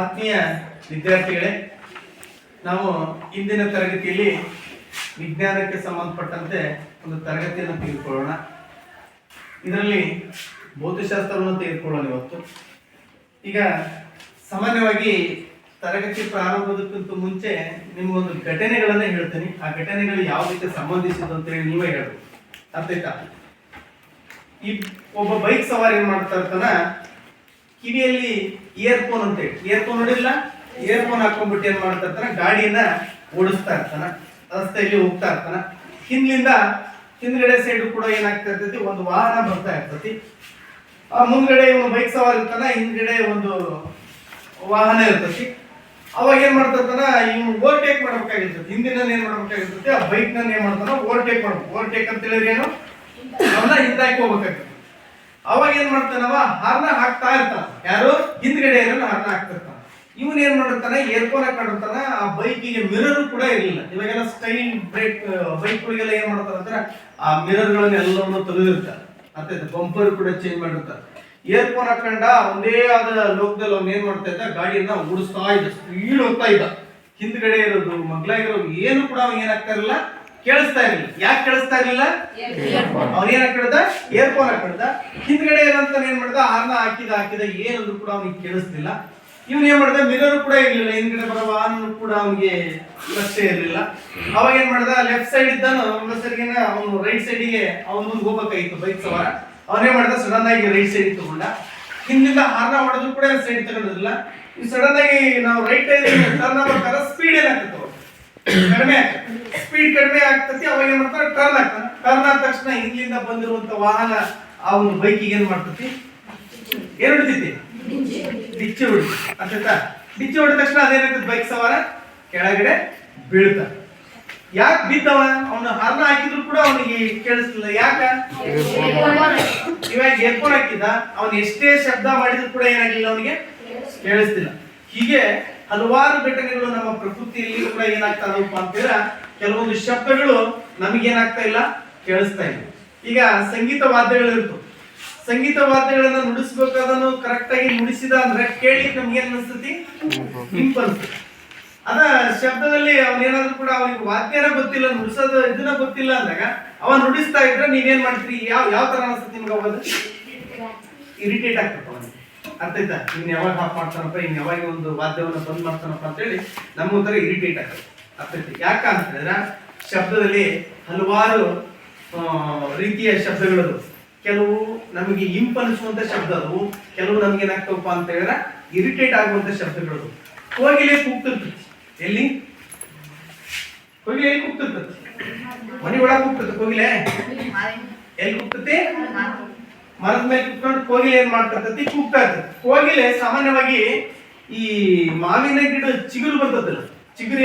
ಆತ್ಮೀಯ ವಿದ್ಯಾರ್ಥಿಗಳೇ, ನಾವು ಇಂದಿನ ತರಗತಿಯಲ್ಲಿ ವಿಜ್ಞಾನಕ್ಕೆ ಸಂಬಂಧಪಟ್ಟಂತೆ ಒಂದು ತರಗತಿಯನ್ನು ತೆಗೆದುಕೊಳ್ಳೋಣ. ಇದರಲ್ಲಿ ಭೌತಶಾಸ್ತ್ರವನ್ನು ತೆಗೆದುಕೊಳ್ಳೋಣ ಇವತ್ತು. ಈಗ ಸಾಮಾನ್ಯವಾಗಿ ತರಗತಿ ಪ್ರಾರಂಭದಕ್ಕಿಂತ ಮುಂಚೆ ನಿಮಗೊಂದು ಘಟನೆಗಳನ್ನೇ ಹೇಳ್ತೀನಿ. ಆ ಘಟನೆಗಳು ಯಾವುದಕ್ಕೆ ಸಂಬಂಧಿಸಿದ್ದು ಅಂತೇಳಿ ನೀವೇ ಹೇಳ್ಬೇಕು. ಅರ್ಥ ಆಯ್ತಾ? ಈ ಒಬ್ಬ ಬೈಕ್ ಸವಾರಿ ಏನ್ ಮಾಡ್ತಾ ಇರ್ತಾನ, ಕಿವಿಯಲ್ಲಿ ಇಯರ್ಫೋನ್ ಅಂತೇಳಿ, ಇಯರ್ಫೋನ್ ನೋಡಿಲ್ಲ, ಇಯರ್ಫೋನ್ ಹಾಕೊಂಡ್ಬಿಟ್ಟು ಏನ್ ಮಾಡ್ತಾ ಇರ್ತಾನ, ಗಾಡಿಯನ್ನ ಓಡಿಸ್ತಾ ಇರ್ತಾನ, ರಸ್ತೆಯಲ್ಲಿ ಹೋಗ್ತಾ ಇರ್ತಾನ. ಹಿಂದ್ಗಡೆ ಸೈಡ್ ಕೂಡ ಏನಾಗ್ತಾ ಇರ್ತೈತಿ, ಒಂದು ವಾಹನ ಬರ್ತಾ ಇರ್ತೈತಿ. ಆ ಮುಂದ್ಗಡೆ ಇವನು ಬೈಕ್ ಸವಾರಿ ಇರ್ತಾನ, ಹಿಂದ್ಗಡೆ ಒಂದು ವಾಹನ ಇರ್ತೈತಿ. ಅವಾಗ ಏನ್ ಮಾಡ್ತಾ ಇರ್ತಾನ, ಇವ್ನು ಓವರ್ಟೇಕ್ ಮಾಡ್ಬೇಕಾಗಿರ್ತೈತಿ. ಹಿಂದಿನ ಏನ್ ಮಾಡ್ಬೇಕಾಗಿರ್ತೈತಿ, ಆ ಬೈಕ್ ನ ಏನ್ ಮಾಡ್ತಾನ, ಓವರ್ಟೇಕ್ ಮಾಡ್ಬೇಕು. ಓವರ್ಟೇಕ್ ಅಂತ ಹೇಳಿದ್ರೆ ಏನು, ಅವನ್ನ ಹಿಂದಾಕಿ ಹೋಗ್ಬೇಕಾಗ್ತದೆ. ಅವಾಗ ಏನ್ ಮಾಡ್ತಾನವ, ಹಾರ್ನ ಹಾಕ್ತಾ ಇರ್ತಾನ. ಯಾರು ಹಿಂದ್ಗಡೆ ಹಾರ್ನ ಹಾಕ್ತಾ ಇರ್ತಾನ. ಇವನ್ ಏನ್ ಮಾಡಿರ್ತಾನೆ, ಏರ್ಫೋನ್ ಹಾಕೊಂಡಿರ್ತಾನ. ಆ ಬೈಕಿಗೆ ಮಿರರ್ ಕೂಡ ಇರಲಿಲ್ಲ. ಇವಾಗೆಲ್ಲ ಸ್ಟೈಲ್ ಬೈಕ್ಗಳಿಗೆಲ್ಲ ಏನ್ ಮಾಡ್ತಾರ ಅಂದ್ರೆ, ಆ ಮಿರರ್ ಗಳನ್ನ ಎಲ್ಲವನ್ನು ತೆಗೆದಿರ್ತಾರೆ. ಮತ್ತೆ ಬಂಪರ್ ಕೂಡ ಚೇಂಜ್ ಮಾಡಿರ್ತಾರೆ. ಏರ್ಫೋನ್ ಹಾಕೊಂಡ ಒಂದೇ ಆದ ಲೋಕದಲ್ಲಿ ಅವ್ನು ಏನ್ ಮಾಡ್ತಾ ಇದ್ದ, ಗಾಡಿಯನ್ನ ಓಡಿಸ್ತಾ ಇದ್ದ, ಸ್ಪೀಡ್ ಹೋಗ್ತಾ ಇದ್ದ. ಹಿಂದ್ಗಡೆ ಇರೋದು, ಮಗ್ಲಾಗಿರೋದು ಏನು ಕೂಡ ಅವ್ನು ಏನಾಗ್ತಾ ಇರಲಿಲ್ಲ, ಕೇಳಿಸ್ತಾ ಇರಲಿಲ್ಲ. ಯಾಕೆ ಕೇಳಿಸ್ತಾ ಇರಲಿಲ್ಲ? ಅವ್ನ ಏನ್ ಹಾಕಿದ, ಏರ್ಫೋನ್ ಹಾಕಿದ. ಹಿಂದ್ಗಡೆ ಇರೋಂತ ಏನ್ ಮಾಡ್ದ, ಹಾರ್ನ ಹಾಕಿದ ಏನಂದ್ರು ಕೂಡ ಅವ್ನಿಗೆ ಕೇಳಿಸ್ತಿಲ್ಲ. ಇವನ್ ಏನ್ ಮಾಡ್ದ, ಮಿರರ್ ಕೂಡ ಇರ್ಲಿಲ್ಲ, ಹಿಂದ್ಗಡೆ ಬರೋ ವಾಹನ ಕೂಡ ಅವನಿಗೆ ಲಕ್ಷ್ಯ ಇರ್ಲಿಲ್ಲ. ಅವಾಗ ಏನ್ ಮಾಡ್ದ, ಲೆಫ್ಟ್ ಸೈಡ್ ಇದ್ದಾನ ಸರಿಗಿನ ಅವನು ರೈಟ್ ಸೈಡಿಗೆ ಅವನು ಮುಂದೆ ಹೋಗ್ಬೇಕಾಗಿತ್ತು ಬೈಕ್ ಸವಾರ. ಅವನೇ ಮಾಡ್ದ, ಸಡನ್ ಆಗಿ ರೈಟ್ ಸೈಡ್ ತಗೊಂಡ. ಹಿಂದಿಂದ ಹಾರ್ನ ಹೊಡೆದ್ರು ಕೂಡ ಸೈಡ್ ತಗೊಂಡಿರಲಿಲ್ಲ. ಈ ಸಡನ್ ಆಗಿ ನಾವು ರೈಟ್ ಟರ್ನ್ ಆಗ್ಬೇಕಾದ್ರೆ ಸ್ಪೀಡ್ ಏನಾಗ್ತದೆ, ಕಡಿಮೆ ಆಗ್ತದೆ. ಸ್ಪೀಡ್ ಕಡಿಮೆ ಆಗ್ತತಿ. ಅವಾಗ ಏನ್ ಮಾಡ್ತಾರೆ, ಟರ್ನ್ ಆಗ್ತಾನೆ. ಟರ್ನ್ ಆದ ತಕ್ಷಣ ಹಿಂದಿನಿಂದ ಬಂದಿರುವಂತ ವಾಹನ ಆ ಒಂದು ಬೈಕಿಗೆ ಏನ್ ಮಾಡ್ತತಿ, ಏನ್ ಹೊಡಿತೈತಿ, ಡಿಚ್ಚಿ ಹೊಡಿತಿ. ಅರ್ಥಾಯ್ತಾ? ಡಿಚ್ಚಿ ಹೊಡಿದ ತಕ್ಷಣ ಅದೇನಾಗ್ತದೆ, ಬೈಕ್ ಸವಾರ ಕೆಳಗಡೆ ಬೀಳ್ತ. ಯಾಕೆ ಬಿದ್ದವ, ಅವನು ಹಾರ್ನ ಹಾಕಿದ್ರು ಕೂಡ ಅವನಿಗೆ ಕೇಳಿಸ್ತಿಲ್ಲ. ಯಾಕ, ಇವಾಗ ಏರ್ಫೋನ್ ಹಾಕಿದ್ದ, ಅವನು ಎಷ್ಟೇ ಶಬ್ದ ಮಾಡಿದ್ರು ಕೂಡ ಏನಾಗಿಲ್ಲ, ಅವನಿಗೆ ಕೇಳಿಸ್ತಿಲ್ಲ. ಹೀಗೆ ಹಲವಾರು ಘಟನೆಗಳು ನಮ್ಮ ಪ್ರಕೃತಿಯಲ್ಲಿ ಕೂಡ ಏನಾಗ್ತಾ ಇದಾವಪ್ಪ ಅಂತಂದ್ರೆ, ಕೆಲವೊಂದು ಶಬ್ದಗಳು ನಮಗೇನಾಗ್ತಾ ಇಲ್ಲ, ಕೇಳಿಸ್ತಾ ಇಲ್ಲ. ಈಗ ಸಂಗೀತ ವಾದ್ಯಗಳು ಇರ್ತವೆ. ಸಂಗೀತ ವಾದ್ಯಗಳನ್ನ ನುಡಿಸ್ಬೇಕಾದನು ಕರೆಕ್ಟ್ ಆಗಿ ನುಡಿಸಿದ ಅಂದ್ರೆ ಕೇಳಿ ನಮ್ಗೆ ಏನ್ ಅನಿಸ್ತತಿ, ಇಂಪು ಅನ್ಸುತ್ತೆ. ಅದ ಶಬ್ದದಲ್ಲಿ ಅವನೇನಾದ್ರೂ ಕೂಡ ಅವನಿಗೆ ವಾದ್ಯನ ಗೊತ್ತಿಲ್ಲ, ನುಡಿಸೋದು ಇದನ್ನ ಗೊತ್ತಿಲ್ಲ ಅಂದಾಗ ಅವ ನುಡಿಸ್ತಾ ಇದ್ರೆ ನೀವೇನ್ ಮಾಡ್ತೀರಿ, ಯಾವ ತರ ಅನಿಸ್ತತಿ ನಿಮ್ಗೆ? ಅವಾಗ ಇರಿಟೇಟ್ ಆಗ್ತದೆ ಅವನಿಗೆ. ಅರ್ಥ ಆಯ್ತಾ? ಇನ್ ಯಾವಾಗ ಆಫ್ ಮಾಡ್ತಾನಪ್ಪ, ಇನ್ ಯಾವಾಗ ಒಂದು ವಾದ್ಯವನ್ನ ಬಂದ್ ಮಾಡ್ತಾನಪ್ಪ ಅಂತ ಹೇಳಿ ನಮಗೊಂಥರ ಇರಿಟೇಟ್ ಆಗ್ತದೆ. ಅರ್ಥ ಆಯ್ತು? ಯಾಕ ಅಂತ ಹೇಳಿದ್ರೆ ಶಬ್ದದಲ್ಲಿ ಹಲವಾರು ರೀತಿಯ ಶಬ್ದಗಳು. ಕೆಲವು ನಮಗೆ ಇಂಪನಿಸುವಂತ ಶಬ್ದ ಅದವು, ಕೆಲವು ನಮ್ಗೆ ಏನಾಗ್ತವಪ್ಪ ಅಂತ ಹೇಳಿದ್ರೆ ಇರಿಟೇಟ್ ಆಗುವಂತ ಶಬ್ದಗಳು. ಕೋಗಿಲೆ ಕೂಗ್ತಿರ್ತದೆ. ಎಲ್ಲಿ ಕೋಗಿಲೆ ಕೂಗ್ತಿರ್ತದೆ? ಮನೆ ಒಳಗೆ ಕೂಗ್ತದೆ ಕೋಗಿಲೆ. ಎಲ್ಲಿ ಕೂಗ್ತತಿ? ಮರದ ಮೇಲೆ ಕುತ್ಕೊಂಡು ಕೋಗಿಲೆ ಏನ್ ಮಾಡ್ತಿರ್ತತಿ, ಕೂಗ್ತಾ ಇರ್ತದೆ. ಕೋಗಿಲೆ ಸಾಮಾನ್ಯವಾಗಿ ಈ ಮಾವಿನ ಗಿಡ ಚಿಗುರು ಬರ್ತದಲ್ಲ,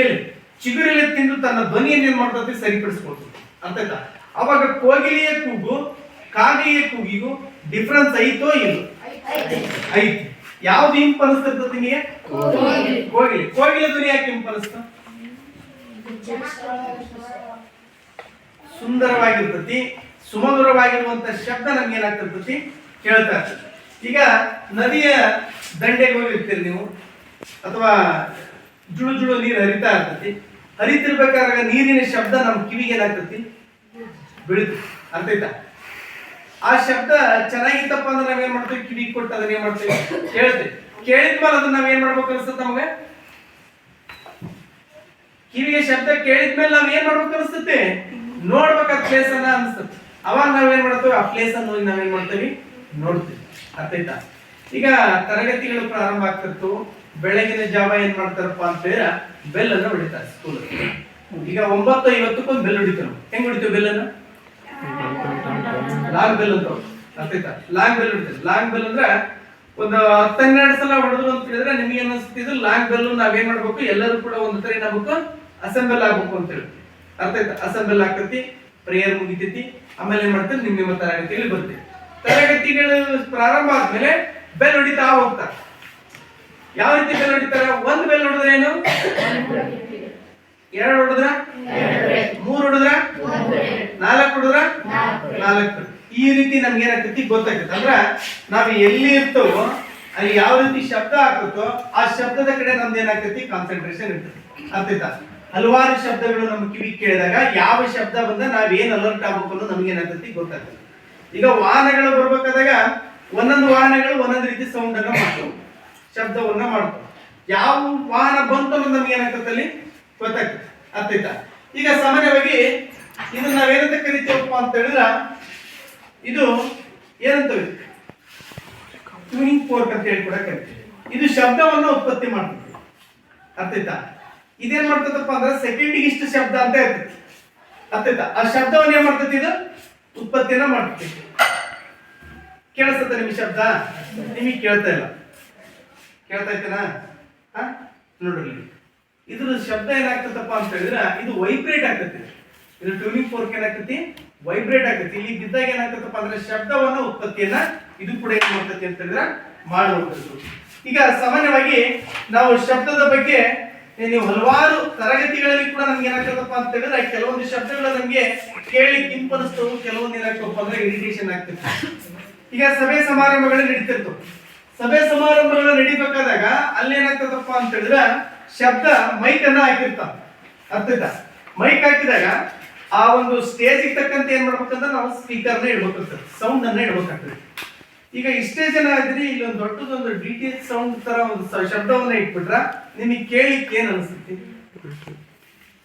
ಚಿಗುರೆಲೆ ತಿಂದು ತನ್ನ ಧ್ವನಿಯನ್ನು ಏನ್ ಮಾಡ್ತತಿ, ಸರಿಪಡಿಸ್ಕೊಳ್ತದೆ. ಅರ್ಥ ಆಯ್ತಾ? ಅವಾಗ ಕೋಗಿಲೆಯ ಕೂಗು ಕಾಗೆಯ ಕೂಗಿಗೂ ಡಿಫ್ರೆನ್ಸ್ ಐತೋ ಇಲ್ಲ? ಐತಿ. ಯಾವ್ದು ಇಂಪು ಅನಿಸ್ತಿರ್ತದೆ ನಿಮಗೆ? ಕೋಗಿಲೆ ಧ್ವನಿ ಯಾಕೆ ಇಂಪು ಅನಿಸ್ತ? ಸುಂದರವಾಗಿರ್ತತಿ, ಸುಮಧುರವಾಗಿರುವಂತ ಶಬ್ದ ನಮ್ಗೆ ಏನಾಗ್ತಿರ್ತತಿ, ಕೇಳ್ತಾ ಇರ್ತದೆ. ಈಗ ನದಿಯ ದಂಡೆಗೆ ಹೋಗಿರ್ತೀರಿ ನೀವು, ಅಥವಾ ಜುಳು ಜುಳು ನೀರು ಹರಿತಾ ಇರ್ತತಿ. ಹರಿತಿರ್ಬೇಕಾದ್ರೆ ನೀರಿನ ಶಬ್ದ ನಮ್ಮ ಕಿವಿಗೆ ಏನಾಗ್ತತಿ, ಬೀಳುತ್ತೆ. ಅರ್ಥ ಆಯ್ತಾ? ಆ ಶಬ್ದ ಚೆನ್ನಾಗಿತ್ತಪ್ಪ ಅಂದ್ರೆ ನಾವೇನ್ ಮಾಡ್ತೀವಿ, ಕಿವಿ ಕೊಟ್ಟು ಅದನ್ನ ಏನ್ ಮಾಡ್ತೀವಿ, ಕೇಳ್ತೇವೆ. ಕೇಳಿದ್ಮೇಲೆ ಅದನ್ನ ನಾವೇನ್ ಮಾಡ್ಬೇಕು ಅನ್ಸುತ್ತೆ ನಮಗೆ? ಕಿವಿಗೆ ಶಬ್ದ ಕೇಳಿದ್ಮೇಲೆ ನಾವ್ ಏನ್ ಮಾಡ್ಬೇಕು ಅನ್ಸುತ್ತೆ, ನೋಡ್ಬೇಕಾದ ಪ್ಲೇಸ್ ಅನ್ನ ಅನ್ಸುತ್ತೆ. ಅವಾಗ ನಾವೇನ್ ಮಾಡ್ತೇವೆ, ಆ ಪ್ಲೇಸ್ ಅನ್ನು ನಾವೇನ್ ಮಾಡ್ತೇವೆ, ನೋಡ್ತೀವಿ. ಅರ್ಥ ಆಯ್ತಾ? ಈಗ ತರಗತಿಗಳು ಪ್ರಾರಂಭ ಆಗ್ತಿತ್ತು. ಬೆಳಗಿನ ಜಾವ ಏನ್ ಮಾಡ್ತಾರಪ್ಪ ಅಂತ ಹೇಳಿದ್ರೆ ಬೆಲ್ ಅನ್ನ ಹೊಡಿತಾರೆ ಸ್ಕೂಲ್. ಈಗ 9:50 ಬೆಲ್ ಹೊಡಿತೀವಿ ನಾವು. ಹೆಂಗ್ ಹೊಡಿತೀವಿ ಬೆಲ್ಲನ್ನು? ಲಾಂಗ್ ಬೆಲ್ ಅಂತ. ಅರ್ಥ ಆಯ್ತಾ? ಲಾಂಗ್ ಬೆಲ್ ಹೊಡಿತೀವಿ. ಲಾಂಗ್ ಬೆಲ್ ಅಂದ್ರೆ ಒಂದು 10-12 ಸಲ ಹೊಡೆದ್ರು ಅಂತ ಹೇಳಿದ್ರೆ ನಿಮ್ಗೆ ಏನ್ ಅನ್ಸುತ್ತಿದ್ದು, ಲಾಂಗ್ ಬೆಲ್ ನಾವೇನ್ ಮಾಡ್ಬೇಕು, ಎಲ್ಲರೂ ಕೂಡ ಒಂದು ತರ ಏನಾಗಬೇಕು, ಅಸೆಂಬಲ್ ಆಗ್ಬೇಕು ಅಂತ ಹೇಳಿ. ಅರ್ಥ ಆಯ್ತಾ? ಅಸೆಂಬಲ್ ಆಗ್ತತಿ, ಪ್ರೇಯರ್ ಮುಗಿತೈತಿ. ಆಮೇಲೆ ಏನ್ ಮಾಡ್ತಾರೆ, ನಿಮ್ಮ ತರಗತಿಯಲ್ಲಿ ಬರ್ತೀವಿ. ತರಗತಿಗಳು ಪ್ರಾರಂಭ ಆದ್ಮೇಲೆ ಬೆಲ್ ಹೊಡಿತಾ ಹೋಗ್ತಾರೆ. ಯಾವ ರೀತಿ ಬೆಲ್ ಹೊಡಿತಾರೆ? ಒಂದ್ ಬೆಲ್ ಹೊಡೆದ್ರೆ ಏನು, 2 ಹೊಡೆದ್ರ, 3 ಹೊಡೆದ್ರ, 4 ಹೊಡೆದ್ರ, 4. ಈ ರೀತಿ ನಮ್ಗೆ ಏನಾಗ್ತೈತಿ ಗೊತ್ತಾಗ್ತೈತಿ. ಅಂದ್ರ ನಾವ್ ಎಲ್ಲಿ ಇರ್ತವೋ ಅಲ್ಲಿ ಯಾವ ರೀತಿ ಶಬ್ದ ಆಗ್ತದೋ ಆ ಶಬ್ದದ ಕಡೆ ನಮ್ದು ಏನಾಗ್ತೈತಿ ಕಾನ್ಸಂಟ್ರೇಷನ್ ಇರ್ತದೆ. ಅರ್ಥಾಯ್ತಾ? ಹಲವಾರು ಶಬ್ದಗಳು ನಮ್ಮ ಕಿವಿ ಕೇಳಿದಾಗ ಯಾವ ಶಬ್ದ ಬಂದ ನಾವೇನ್ ಅಲರ್ಟ್ ಆಗ್ಬೇಕು ಅನ್ನೋದು ನಮ್ಗೆ ಏನಾಗ್ತೈತಿ ಗೊತ್ತಾಗ್ತದೆ. ಈಗ ವಾಹನಗಳು ಬರ್ಬೇಕಾದಾಗ ಒಂದೊಂದು ವಾಹನಗಳು ಒಂದೊಂದು ರೀತಿ ಸೌಂಡ್ ಅನ್ನ ಮಾಡ್ತವೆ, ಶಬ್ದವನ್ನ ಮಾಡ್ತವೆ. ಯಾವ ವಾಹನ ಬಂತು ಅನ್ನೋದು ನಮ್ಗೆ ಏನಾಗ್ತದೆ ಅಲ್ಲಿ ಗೊತ್ತಾಗ್ತದೆ. ಅರ್ಥಾಯ್ತಾ? ಈಗ ಸಾಮಾನ್ಯವಾಗಿ ಇದನ್ನ ನಾವೇನಂತ ಕರಿತೀವಪ್ಪ ಅಂತ ಹೇಳಿದ್ರ ಇದು ಏನಂತ ಟ್ಯೂನಿಂಗ್ ಫೋರ್ಕ್ ಅಂತ ಹೇಳಿ ಕೂಡ ಕರಿತೀವಿ. ಇದು ಶಬ್ದವನ್ನು ಉತ್ಪತ್ತಿ ಮಾಡ್ತದೆ. ಅರ್ಥಾಯ್ತಾ? ಇದೇನ್ ಮಾಡ್ತದಪ್ಪ ಅಂದ್ರೆ ಸೆಕೆಂಡಿಗೆ ಇಷ್ಟು ಶಬ್ದ ಅಂತ ಇರ್ತೈತಿ. ಅರ್ಥಾಯ್ತಾ? ಆ ಶಬ್ದವನ್ನ ಏನ್ ಮಾಡ್ತೈತಿ ಇದು ಉತ್ಪತ್ತಿಯನ್ನ ಮಾಡ್ತೈತಿ. ಕೇಳಿಸ್ತದ ನಿಮ್ಗೆ ಶಬ್ದ? ನಿಮಗೆ ಕೇಳ್ತಾ ಇಲ್ಲ, ಕೇಳ್ತಾ ಇತ್ತೇನಾ? ನೋಡ್ರಿ ಇದ್ರ ಶಬ್ದ ಏನಾಗ್ತದಪ್ಪ ಅಂತ ಹೇಳಿದ್ರೆ ಇದು ವೈಬ್ರೇಟ್ ಆಗ್ತೈತಿ. ಇದು ಟ್ಯೂನಿಂಗ್ ಫೋರ್ಕ್ ಏನಾಗ್ತೈತಿ ವೈಬ್ರೇಟ್ ಆಗ್ತೈತಿ. ಇಲ್ಲಿ ಬಿದ್ದಾಗ ಏನಾಗ್ತದಪ್ಪ ಅಂದ್ರೆ ಶಬ್ದವನ್ನ ಉತ್ಪತ್ತಿಯನ್ನ ಇದು ಕೂಡ ಏನ್ ಮಾಡ್ತೈತಿ ಅಂತ ಹೇಳಿದ್ರೆ ಮಾಡುವಂಥದ್ದು. ಈಗ ಸಾಮಾನ್ಯವಾಗಿ ನಾವು ಶಬ್ದದ ಬಗ್ಗೆ ನೀವು ಹಲವಾರು ತರಗತಿಗಳಲ್ಲಿ ಕೂಡ ನಮ್ಗೆ ಏನಾಗ್ತದಪ್ಪ ಅಂತ ಹೇಳಿದ್ರೆ ಕೆಲವೊಂದು ಶಬ್ದಗಳು ನಮ್ಗೆ ಕೇಳಿ ಕಿಂಪನಿಸ್ತವು, ಕೆಲವೊಂದು ಏನಾಗ್ತಪ್ಪ ಅಂದ್ರೆ ಇರಿಟೇಷನ್ ಆಗ್ತೈತಿ. ಈಗ ಸಭೆ ಸಮಾರಂಭಗಳು ನಡೀತಿರ್ತವೆ. ಸಭೆ ಸಮಾರಂಭಗಳು ನಡಿಬೇಕಾದಾಗ ಅಲ್ಲಿ ಏನಾಗ್ತದಪ್ಪ ಅಂತ ಹೇಳಿದ್ರೆ ಶಬ್ದ ಮೈಕ್ ಅನ್ನ ಹಾಕಿರ್ತಾವ. ಅರ್ಥಾಯ್ತಾ? ಮೈಕ್ ಹಾಕಿದಾಗ ಆ ಒಂದು ಸ್ಟೇಜ್ ತಕ್ಕಂತೆ ಏನ್ ಮಾಡ್ಬೇಕಂದ್ರೆ ನಾವು ಸ್ಪೀಕರ್ನ ಇಡ್ಬೇಕಾಗ್ತದೆ, ಸೌಂಡ್ ಅನ್ನ ಇಡ್ಬೇಕಾಗ್ತದೆ. ಈಗ ಇಷ್ಟೇ ಜನ ಇದ್ರಿ ಇಲ್ಲಿ ಒಂದು ದೊಡ್ಡದೊಂದು DTH ಸೌಂಡ್ ತರ ಒಂದು ಶಬ್ದವನ್ನ ಇಟ್ಬಿಟ್ರ ನಿಮಗೆ ಕೇಳಿಕ್ಕೆ ಏನ್ ಅನಿಸ್ತೈತಿ?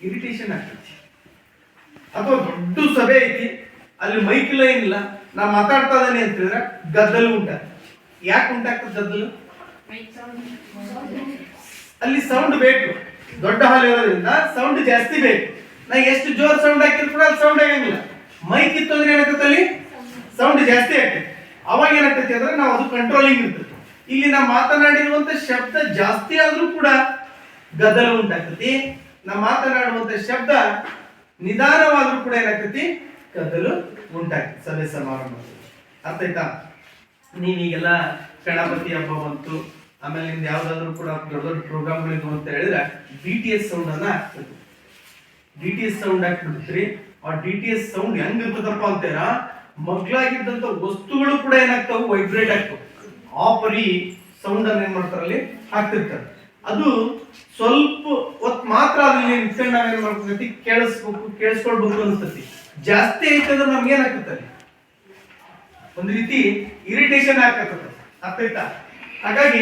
ಇರಿಟೇಷನ್ ಆಗ್ತೈತಿ. ಅಥವಾ ದೊಡ್ಡ ಸಭೆ ಐತಿ, ಅಲ್ಲಿ ಮೈಕ್ ಇಲ್ಲ ಏನಿಲ್ಲ, ನಾ ಮಾತಾಡ್ತಾ ಇದ್ದೇನೆ ಅಂತ ಹೇಳಿದ್ರೆ ಗದ್ದಲು ಉಂಟಾಗ್ತದೆ. ಯಾಕೆ ಉಂಟಾಗ್ತದೆ ಗದ್ದಲು? ಅಲ್ಲಿ ಸೌಂಡ್ ಬೇಕು, ದೊಡ್ಡ ಹಾಲ್ ಇರೋದ್ರಿಂದ ಸೌಂಡ್ ಜಾಸ್ತಿ ಬೇಕು. ನಾ ಎಷ್ಟು ಜೋರ್ ಸೌಂಡ್ ಹಾಕಿದ್ರು ಕೂಡ ಅಲ್ಲಿ ಸೌಂಡ್ ಆಗಂಗಿಲ್ಲ. ಮೈಕ್ ಇತ್ತು ಅಂದ್ರೆ ಏನಾಗ್ತದೆ ಅಲ್ಲಿ ಸೌಂಡ್ ಜಾಸ್ತಿ ಆಗ್ತದೆ. ಅವಾಗ ಏನಾಗ್ತೈತಿ ಅಂದ್ರೆ ನಾವು ಅದು ಕಂಟ್ರೋಲಿಂಗ್ ಇರ್ತದೆ. ಇಲ್ಲಿ ನಾವು ಮಾತನಾಡಿರುವಂತ ಶಬ್ದ ಜಾಸ್ತಿ ಆದ್ರೂ ಕೂಡ ಗದ್ದಲ ಉಂಟಾಗ್ತತಿ. ನಾವು ಮಾತನಾಡುವಂತ ಶಬ್ದ ನಿಧಾನವಾದ್ರೂ ಕೂಡ ಏನಾಗ್ತತಿ ಗದ್ದಲು ಉಂಟಾಗ್ತದೆ ಸಭೆ ಸಮಾರಂಭ. ಅರ್ಥ ಆಯ್ತಾ? ನೀವೀಗೆಲ್ಲ ಗಣಪತಿ ಹಬ್ಬ ಬಂತು, ಆಮೇಲೆ ನಿಮ್ದು ಯಾವ್ದಾದ್ರು ಕೂಡ ದೊಡ್ಡ ದೊಡ್ಡ ಪ್ರೋಗ್ರಾಮ್ಗಳಿದ್ವು ಅಂತ ಹೇಳಿದ್ರೆ DTH ಸೌಂಡ್ ಅನ್ನ ಹಾಕ್ತದೆ. DTH ಸೌಂಡ್ ಹಾಕ್ಬಿಡ್ತೀರಿ. ಆ DTH ಸೌಂಡ್ ಹೆಂಗ್ ಇರ್ತದಪ್ಪ ಅಂತೀರ, ಮಗ್ಲಾಗಿದ್ದಂತ ವಸ್ತುಗಳು ಕೂಡ ಏನಾಗ್ತಾವು ವೈಬ್ರೇಟ್ ಆಗ್ತವೆ. ಆ ಪರಿ ಸೌಂಡ್ ಅನ್ನ ಏನ್ ಮಾಡ್ತಾರಲ್ಲಿ ಹಾಕ್ತಿರ್ತಾರೆ. ಅದು ಸ್ವಲ್ಪ ಹೊತ್ತು ಮಾತ್ರ ಅದ್ರಲ್ಲಿ ನಿಂತ್ಕೊಂಡು ನಾವೇನ್ ಮಾಡ್ತೀವಿ ಕೇಳಿಸ್ಕೊಳ್ಬೇಕು ಅನ್ಸ್ತತಿ. ಜಾಸ್ತಿ ಐತಂದ್ರೆ ನಮ್ಗೆ ಏನಾಗ್ತದೆ ಒಂದ್ ರೀತಿ ಇರಿಟೇಷನ್ ಆಗ್ತದೆ. ಅರ್ಥ ಆಯ್ತಾ? ಹಾಗಾಗಿ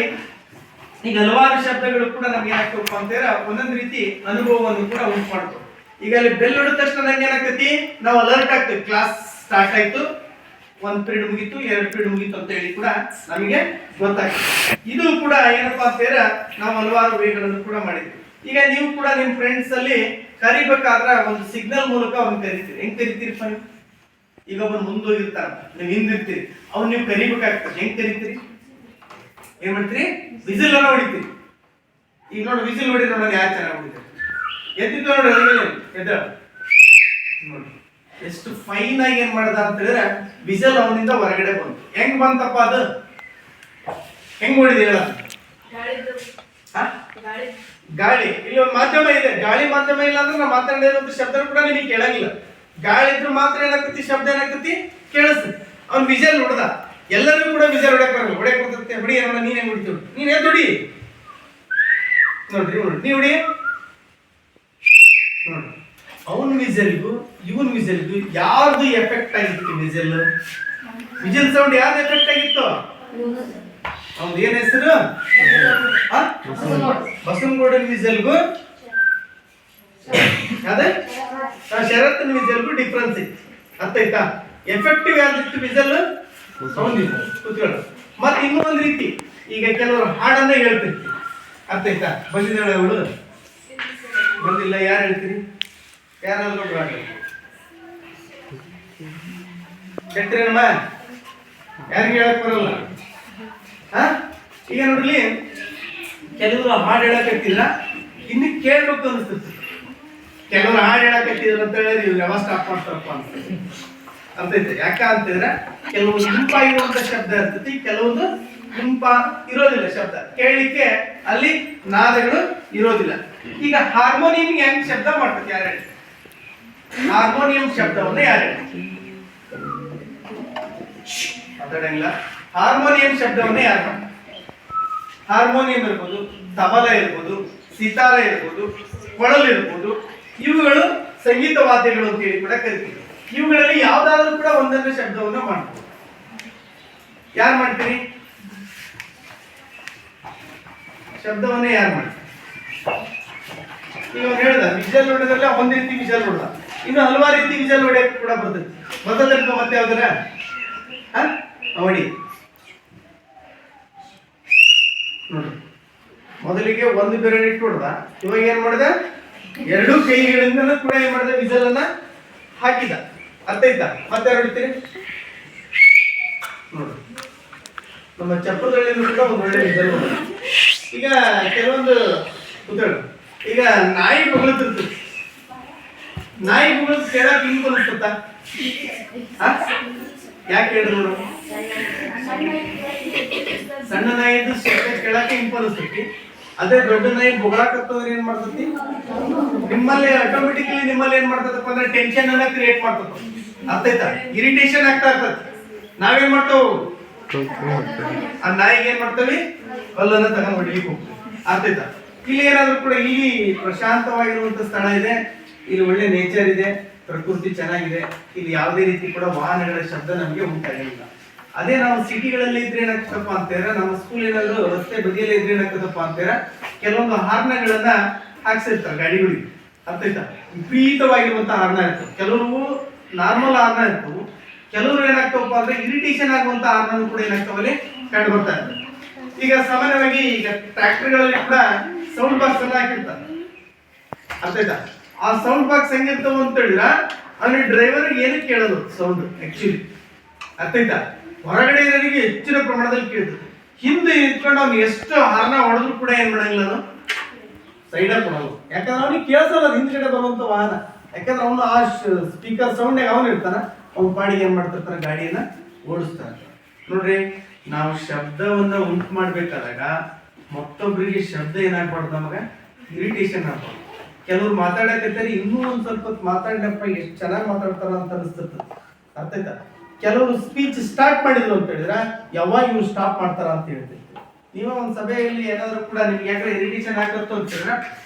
ಈಗ ಹಲವಾರು ಶಬ್ದಗಳು ಕೂಡ ನಮ್ಗೆ ಏನಾಗ್ತವಪ್ಪ ಅಂತೇಳಿ ಒಂದೊಂದು ರೀತಿ ಅನುಭವವನ್ನು ಕೂಡ ಉಂಟು ಮಾಡ್ತವೆ. ಈಗ ಅಲ್ಲಿ ಬೆಲ್ ಹೊಡೆದ ತಕ್ಷಣ ನಂಗೆ ಏನಾಗ್ತೈತಿ, ನಾವು ಅಲರ್ಟ್ ಆಗ್ತೇವೆ. ಕ್ಲಾಸ್ ಸ್ಟಾರ್ಟ್ ಆಯ್ತು, 1 ಪೀರಿಯಡ್ ಮುಗೀತು, 2 ಪೀರಿಯಡ್ ಮುಗೀತು ಅಂತ ಹೇಳಿ ಕೂಡ ನಮಗೆ ಗೊತ್ತಾಗ್ತದೆ. ಇದು ಕೂಡ ಏನಪ್ಪಾ ಅಂತೇಳಿ ನಾವು ಹಲವಾರು ವೇಗಳನ್ನು ಕೂಡ ಮಾಡಿದ್ವಿ. ಈಗ ನೀವು ಕೂಡ ನಿಮ್ ಫ್ರೆಂಡ್ಸ್ ಅಲ್ಲಿ ಕರಿಬೇಕಾದ್ರೆ ಒಂದು ಸಿಗ್ನಲ್ ಮೂಲಕ ಅವ್ನು ಕರಿತೀರಿ. ಹೆಂಗ್ ಕರಿತೀರಿಪ್ಪ ನೀವು? ಈಗ ಒಬ್ಬನು ಮುಂದೋಗಿರ್ತಾರ, ನೀವು ಹಿಂದಿರ್ತೀರಿ, ಅವ್ನು ನೀವು ಕರಿಬೇಕಾಗ್ತದೆ. ಹೆಂಗ್ ಕರಿತೀರಿ? ಏನ್ ಮಾಡ್ತೀರಿ? ವಿಸಿಲ್ ಅನ್ನ ಹೊಡಿತೀರಿ. ಈಗ ನೋಡಿ ವಿಸಿಲ್ ಹೊಡಿ ನೋಡಿ ಯಾರು ಚೆನ್ನಾಗಿ ಹೊಡಿತಾರೆ. ಎದ್ದಿದ್ದು ನೋಡಿ ಎದ್ದ ನೋಡಿ ಎಷ್ಟು ಫೈನ್ ಆಗಿ ಏನ್ ಮಾಡ್ದ ಅಂತ ಹೇಳಿದ್ರೆ ವಿಸಲ್ ಅವನಿಂದ ಹೊರಗಡೆ ಬಂತು. ಹೆಂಗ್ ಬಂತಪ್ಪ ಅದು? ಹೆಂಗ್ ಹೊಡಿದ ಹೇಳ? ಗಾಳಿ. ಇಲ್ಲಿ ಒಂದು ಮಾಧ್ಯಮ ಇದೆ. ಗಾಳಿ ಮಾಧ್ಯಮ ಇಲ್ಲ ಅಂದ್ರೆ ನಾವು ಮಾತಾಡಿರೋ ಶಬ್ದ ಕೂಡ ನಿಮಗೆ ಕೇಳಂಗಿಲ್ಲ. ಗಾಳಿ ಇದ್ರು ಮಾತ್ರ ಏನಾಗ್ತತಿ ಶಬ್ದ ಏನಾಗ್ತತಿ ಕೇಳಿಸ್ತದೆ. ಅವ್ನು ವಿಜಲ್ ಹೊಡೆದ. ಎಲ್ಲರಿಗೂ ಕೂಡ ವಿಜಲ್ ಹೊಡಕ್ ಬರಲ್ಲ. ಹೊಡಕ್ ಬರ್ತೈತೆ. ಹೊಡಿ ಏನೋ ನೀನ್ ಹೆಂಗ್ ಹೊಡಿತೀವಿ? ನೀನ್ ಏನ್ ಹೊಡಿ ನೋಡ್ರಿ ನೋಡಿ, ನೀ ಹೊಡಿ ನೋಡಿ. ಅವನ್ ವಿಜಲ್ಗೂ ಇವನ್ ವಿಜಲ್ಗೂ ಯಾರ್ದು ಎಫೆಕ್ಟ್ ಆಗಿತ್ತು? ವಿಜಲ್ ಸೌಂಡ್ ಯಾರ್ದು ಎಫೆಕ್ಟ್ ಆಗಿತ್ತು? ಅವ್ನ ಏನ್ ಹೆಸರು? ಬಸವನಗೌಡನ ವಿಜಲ್ಗೂ ಅದೇ ಶರತ್ನ ವಿಜಲ್ಗೂ ಡಿಫ್ರೆನ್ಸ್ ಇತ್ತು. ಅರ್ಥ ಆಯ್ತಾ? ಎಫೆಕ್ಟಿವ್ ಯಾವ್ದಿತ್ತು ವಿಜಲ್? ಕೂತ್ಕೊಳ್ಳ. ಮತ್ತೆ ಇನ್ನೊಂದು ರೀತಿ, ಈಗ ಕೆಲವರು ಹಾಡನ್ನ ಹೇಳ್ತಿರ್ತೀವಿ. ಅರ್ಥ ಆಯ್ತಾ? ಬಂದಿದ್ದಾಳೆ ಅವಳು? ಬಂದಿಲ್ಲ. ಯಾರು ಹೇಳ್ತೀರಿ? ಯಾರಾದ್ರೂ ಕೆಟ್ಟಿರಮ್ಮ ಯಾರಿಗೆ ಹೇಳಕ್ ಬರಲ್ಲ. ಈಗ ನೋಡ್ಲಿ, ಕೆಲವರು ಹಾಡು ಹೇಳಕತ್ತಿಲ್ಲ, ಇನ್ನು ಕೇಳ್ಬೇಕು ಅನಿಸ್ತದೆ. ಕೆಲವರು ಹಾಡು ಹೇಳಕತ್ತಿದ್ರು ಅಂತ ಹೇಳಿದ್ರೆ ಇವ್ರು ಯಾವ ಸ್ಟಾಪ್ ಮಾಡ್ತಾರಪ್ಪ ಅನ್ಸ್ತದೆ. ಅರ್ಥ ಐತೆ? ಯಾಕ ಅಂತಂದ್ರೆ ಕೆಲವೊಂದು ಇಂಪಾಗಿರುವಂತ ಶಬ್ದ ಇರ್ತೈತಿ, ಕೆಲವೊಂದು ಇಂಪ ಇರೋದಿಲ್ಲ ಶಬ್ದ ಕೇಳಲಿಕ್ಕೆ, ಅಲ್ಲಿ ನಾದಗಳು ಇರೋದಿಲ್ಲ. ಈಗ ಹಾರ್ಮೋನಿಯಂ ಹೆಂಗ್ ಶಬ್ದ ಮಾಡ್ತದೆ ಯಾರು ಹೇಳಿ? ಹಾರ್ಮೋನಿಯಂ ಶಬ್ದವನ್ನ ಯಾರು ಹೇಳಿ? ಮಾತಾಡಂಗಿಲ್ಲ. ಹಾರ್ಮೋನಿಯಂ ಶಬ್ದವನ್ನ ಯಾರು? ಹಾರ್ಮೋನಿಯಂ ಇರ್ಬೋದು, ತಬಲ ಇರ್ಬೋದು, ಸಿತಾರ ಇರ್ಬೋದು, ಕೊಳಲು ಇರ್ಬೋದು. ಇವುಗಳು ಸಂಗೀತ ವಾದ್ಯಗಳು ಅಂತ ಹೇಳಿ ಕೂಡ ಕರಿತೀವಿ. ಇವುಗಳಲ್ಲಿ ಯಾವ್ದಾದ್ರು ಕೂಡ ಒಂದೊಂದು ಶಬ್ದವನ್ನ ಮಾಡ್ತೀವಿ. ಯಾರು ಮಾಡ್ತೀರಿ? ಶಬ್ದವನ್ನೇ ಯಾರು ಮಾಡ್ತೀವಿ? ಈಗ ಹೇಳ್ದ ವಿಜಲ್ ಹೊಡೆದಲ್ಲ ಒಂದ್ ರೀತಿ ವಿಜಲ್ ಹೊಡೆದ, ಇನ್ನು ಹಲವಾರು ರೀತಿ ವಿಜಲ್ ಹೊಡೆಯಕ್ಕೆ ಕೂಡ ಬರ್ತೈತಿ. ಬರ್ತದಲ್ಪ ಮತ್ತೆ ಯಾವ್ದಾರ ನೋಡಿ ನೋಡ್ರಿ, ಮೊದಲಿಗೆ ಒಂದು ಬೆರಳು ಇಟ್ಟು ಹೊಡೆದ, ಇವಾಗ ಏನ್ ಮಾಡಿದ? ಎರಡೂ ಕೈಗಳಿಂದ ಕೂಡ ಏನ್ ಮಾಡಿದ? ವಿಜಲ್ ಅನ್ನ ಹಾಕಿದ. ಅರ್ಥ ಆಯ್ತಾ? ಮತ್ತೆ ಯಾರು ಹೊಡಿತೀರಿ ನೋಡ್ರಿ, ನಮ್ಮ ಚಪ್ಪಲದಲ್ಲಿ ಕೂಡ ಒಂದು ಒಳ್ಳೆ ವಿಜಲ್ ಹೊಡೆದ. ಈಗ ಕೆಲವೊಂದು ಕೂತೇಳು, ಈಗ ನಾಯಿ ಬೊಗಳುತ್ತಿರ್ತದೆ, ನಾಯಿ ಬೊಗಳು ಕೇಳಕ್ ಹಿಂಗ್ ಅನಿಸ್ತತ್ತ? ಯಾಕೆ ಹೇಳಿದ್ರು? ಸಣ್ಣ ನಾಯಿದು ಶಬ್ದ ಕೇಳಕ್ಕೆ ಹಿಂಗ್ ಅನಿಸ್ತೈತಿ. ಅದೇ ದೊಡ್ಡ ನಾಯಿ ಬೊಗಳಾಕತ್ತಂದ್ರೆ ಏನ್ ಮಾಡ್ತತಿ? ನಿಮ್ಮಲ್ಲಿ ಆಟೋಮೆಟಿಕಲಿ ನಿಮ್ಮಲ್ಲಿ ಏನ್ ಮಾಡ್ತದಪ್ಪ ಅಂದ್ರೆ ಟೆನ್ಷನ್ ಅನ್ನ ಕ್ರಿಯೇಟ್ ಮಾಡ್ತದ. ಅರ್ಥ ಆಯ್ತಾ? ಇರಿಟೇಷನ್ ಆಗ್ತಾ ಇರ್ತದೆ. ನಾವೇನ್ ಮಾಡ್ತಾವ? ಆ ನಾಯಿಗೆ ಏನ್ ಮಾಡ್ತೇವಿ? ಕಲ್ಲನ್ನ ತಗೊಂಡ್ ಹೊಡಿಲಿಕ್ಕೆ ಹೋಗ್ತೀವಿ. ಅರ್ಥ ಆಯ್ತಾ? ಇಲ್ಲಿ ಏನಾದ್ರು ಕೂಡ ಇಲ್ಲಿ ಪ್ರಶಾಂತವಾಗಿರುವಂತ ಸ್ಥಳ ಇದೆ, ಇಲ್ಲಿ ಒಳ್ಳೆ ನೇಚರ್ ಇದೆ, ಪ್ರಕೃತಿ ಚೆನ್ನಾಗಿದೆ, ಇಲ್ಲಿ ಯಾವುದೇ ರೀತಿ ಕೂಡ ವಾಹನಗಳ ಶಬ್ದ ನಮಗೆ ಉಂಟಾಗಿಲ್ಲ. ಅದೇ ನಾವು ಸಿಟಿಗಳಲ್ಲಿ ಇದ್ರೆ ಏನಾಗ್ತದಪ್ಪ ಅಂತೀರ, ನಮ್ಮ ಸ್ಕೂಲ್ ಏನಾದ್ರು ರಸ್ತೆ ಬದಿಯಲ್ಲಿ ಇದ್ರೆ ಏನಾಗ್ತದಪ್ಪ ಅಂತೀರ, ಕೆಲವೊಂದು ಹಾರ್ನಗಳನ್ನ ಹಾಕ್ಸಿರ್ತಾರೆ ಗಾಡಿಗಳಿಗೆ. ಅರ್ಥ ಆಯ್ತಾ? ವಿಪರೀತವಾಗಿರುವಂತ ಹಾರ್ನ ಇರ್ತವೆ, ಕೆಲವು ನಾರ್ಮಲ್ ಹಾರ್ನ ಇರ್ತವು, ಕೆಲವರು ಏನಾಗ್ತವಪ್ಪ ಅಂದ್ರೆ ಇರಿಟೇಷನ್ ಆಗುವಂತ ಹಾರ್ನ ಕೂಡ ಏನಾಗ್ತಾವಲ್ಲಿ ಕಂಡು ಬರ್ತಾ ಇರ್ತವೆ. ಈಗ ಸಾಮಾನ್ಯವಾಗಿ ಈಗ ಟ್ರ್ಯಾಕ್ಟರ್ಗಳಲ್ಲಿ ಕೂಡ ಸೌಂಡ್ ಬಾಕ್ಸ್ ಅನ್ನ ಹಾಕಿರ್ತಾರೆ. ಅರ್ಥ ಆಯ್ತಾ? ಆ ಸೌಂಡ್ ಬಾಕ್ಸ್ ಹೆಂಗಿರ್ತಾವ ಅಂತ ಹೇಳಿದ್ರ ಅಲ್ಲಿ ಡ್ರೈವರ್ ಏನು ಕೇಳೋದು ಸೌಂಡ್ ಆಕ್ಚುಲಿ. ಅರ್ಥ ಆಯ್ತಾ? ಹೊರಗಡೆ ಇರೋರಿಗೆ ಹೆಚ್ಚಿನ ಪ್ರಮಾಣದಲ್ಲಿ ಕೇಳ್ತದೆ, ಹಿಂದೆ ನಿಂತ್ಕೊಂಡು ಅವ್ನು ಎಷ್ಟು ಹಾರ್ನ ಹೊಡೆದ್ರು ಕೂಡ ಏನ್ ಮಾಡಂಗಿಲ್ಲ, ನಾನು ಸೈಡ್ ಕೊಡೋದು. ಯಾಕಂದ್ರೆ ಅವ್ನಿಗೆ ಕೇಳಿಸಲ್ಲ ಹಿಂದ್ಗಡೆ ಬರುವಂತ ವಾಹನ. ಯಾಕಂದ್ರೆ ಅವನು ಆ ಸ್ಪೀಕರ್ ಸೌಂಡ್ ಅವನು ಇರ್ತಾನ, ಅವ್ನ ಪಾಡಿಗೆ ಏನ್ ಮಾಡ್ತಿರ್ತಾನೆ, ಗಾಡಿಯನ್ನ ಓಡಿಸ್ತಾನೆ. ನೋಡ್ರಿ, ನಾವು ಶಬ್ದವನ್ನ ಉಂಟು ಮಾಡ್ಬೇಕಾದಾಗ ಮತ್ತೊಬ್ಬರಿಗೆ ಶಬ್ದ ಏನಾಗ್ಬಾರ್ದು, ನಮಗ ಇರಿಟೇಷನ್ ಆಗ್ಬಾರ್ದು. ಕೆಲವ್ರು ಮಾತಾಡಕತ್ತಾರೆ, ಇನ್ನೂ ಒಂದ್ ಸ್ವಲ್ಪ ಮಾತಾಡಪ್ಪ ಎಷ್ಟು ಚೆನ್ನಾಗಿ ಮಾತಾಡ್ತಾರ ಅಂತ ಅನಿಸ್ತದ. ಅರ್ಥ ಆಯ್ತಾ? ಕೆಲವರು ಸ್ಪೀಚ್ ಸ್ಟಾರ್ಟ್ ಮಾಡಿದ್ರು ಅಂತ ಹೇಳಿದ್ರೆ ಯಾವಾಗ ಇವ್ರು ಸ್ಟಾಪ್ ಮಾಡ್ತಾರ ಅಂತ ಹೇಳ್ತಿರ್ತೀವಿ. ನೀವ ಒಂದ್ ಸಭೆಯಲ್ಲಿ ಏನಾದ್ರು ಕೂಡ ನಿಮ್ಗೆ ಯಾಕಂದ್ರೆ ಇರಿಟೇಷನ್ ಆಗತ್ತೋ ಅಂತ ಹೇಳಿದ್ರೆ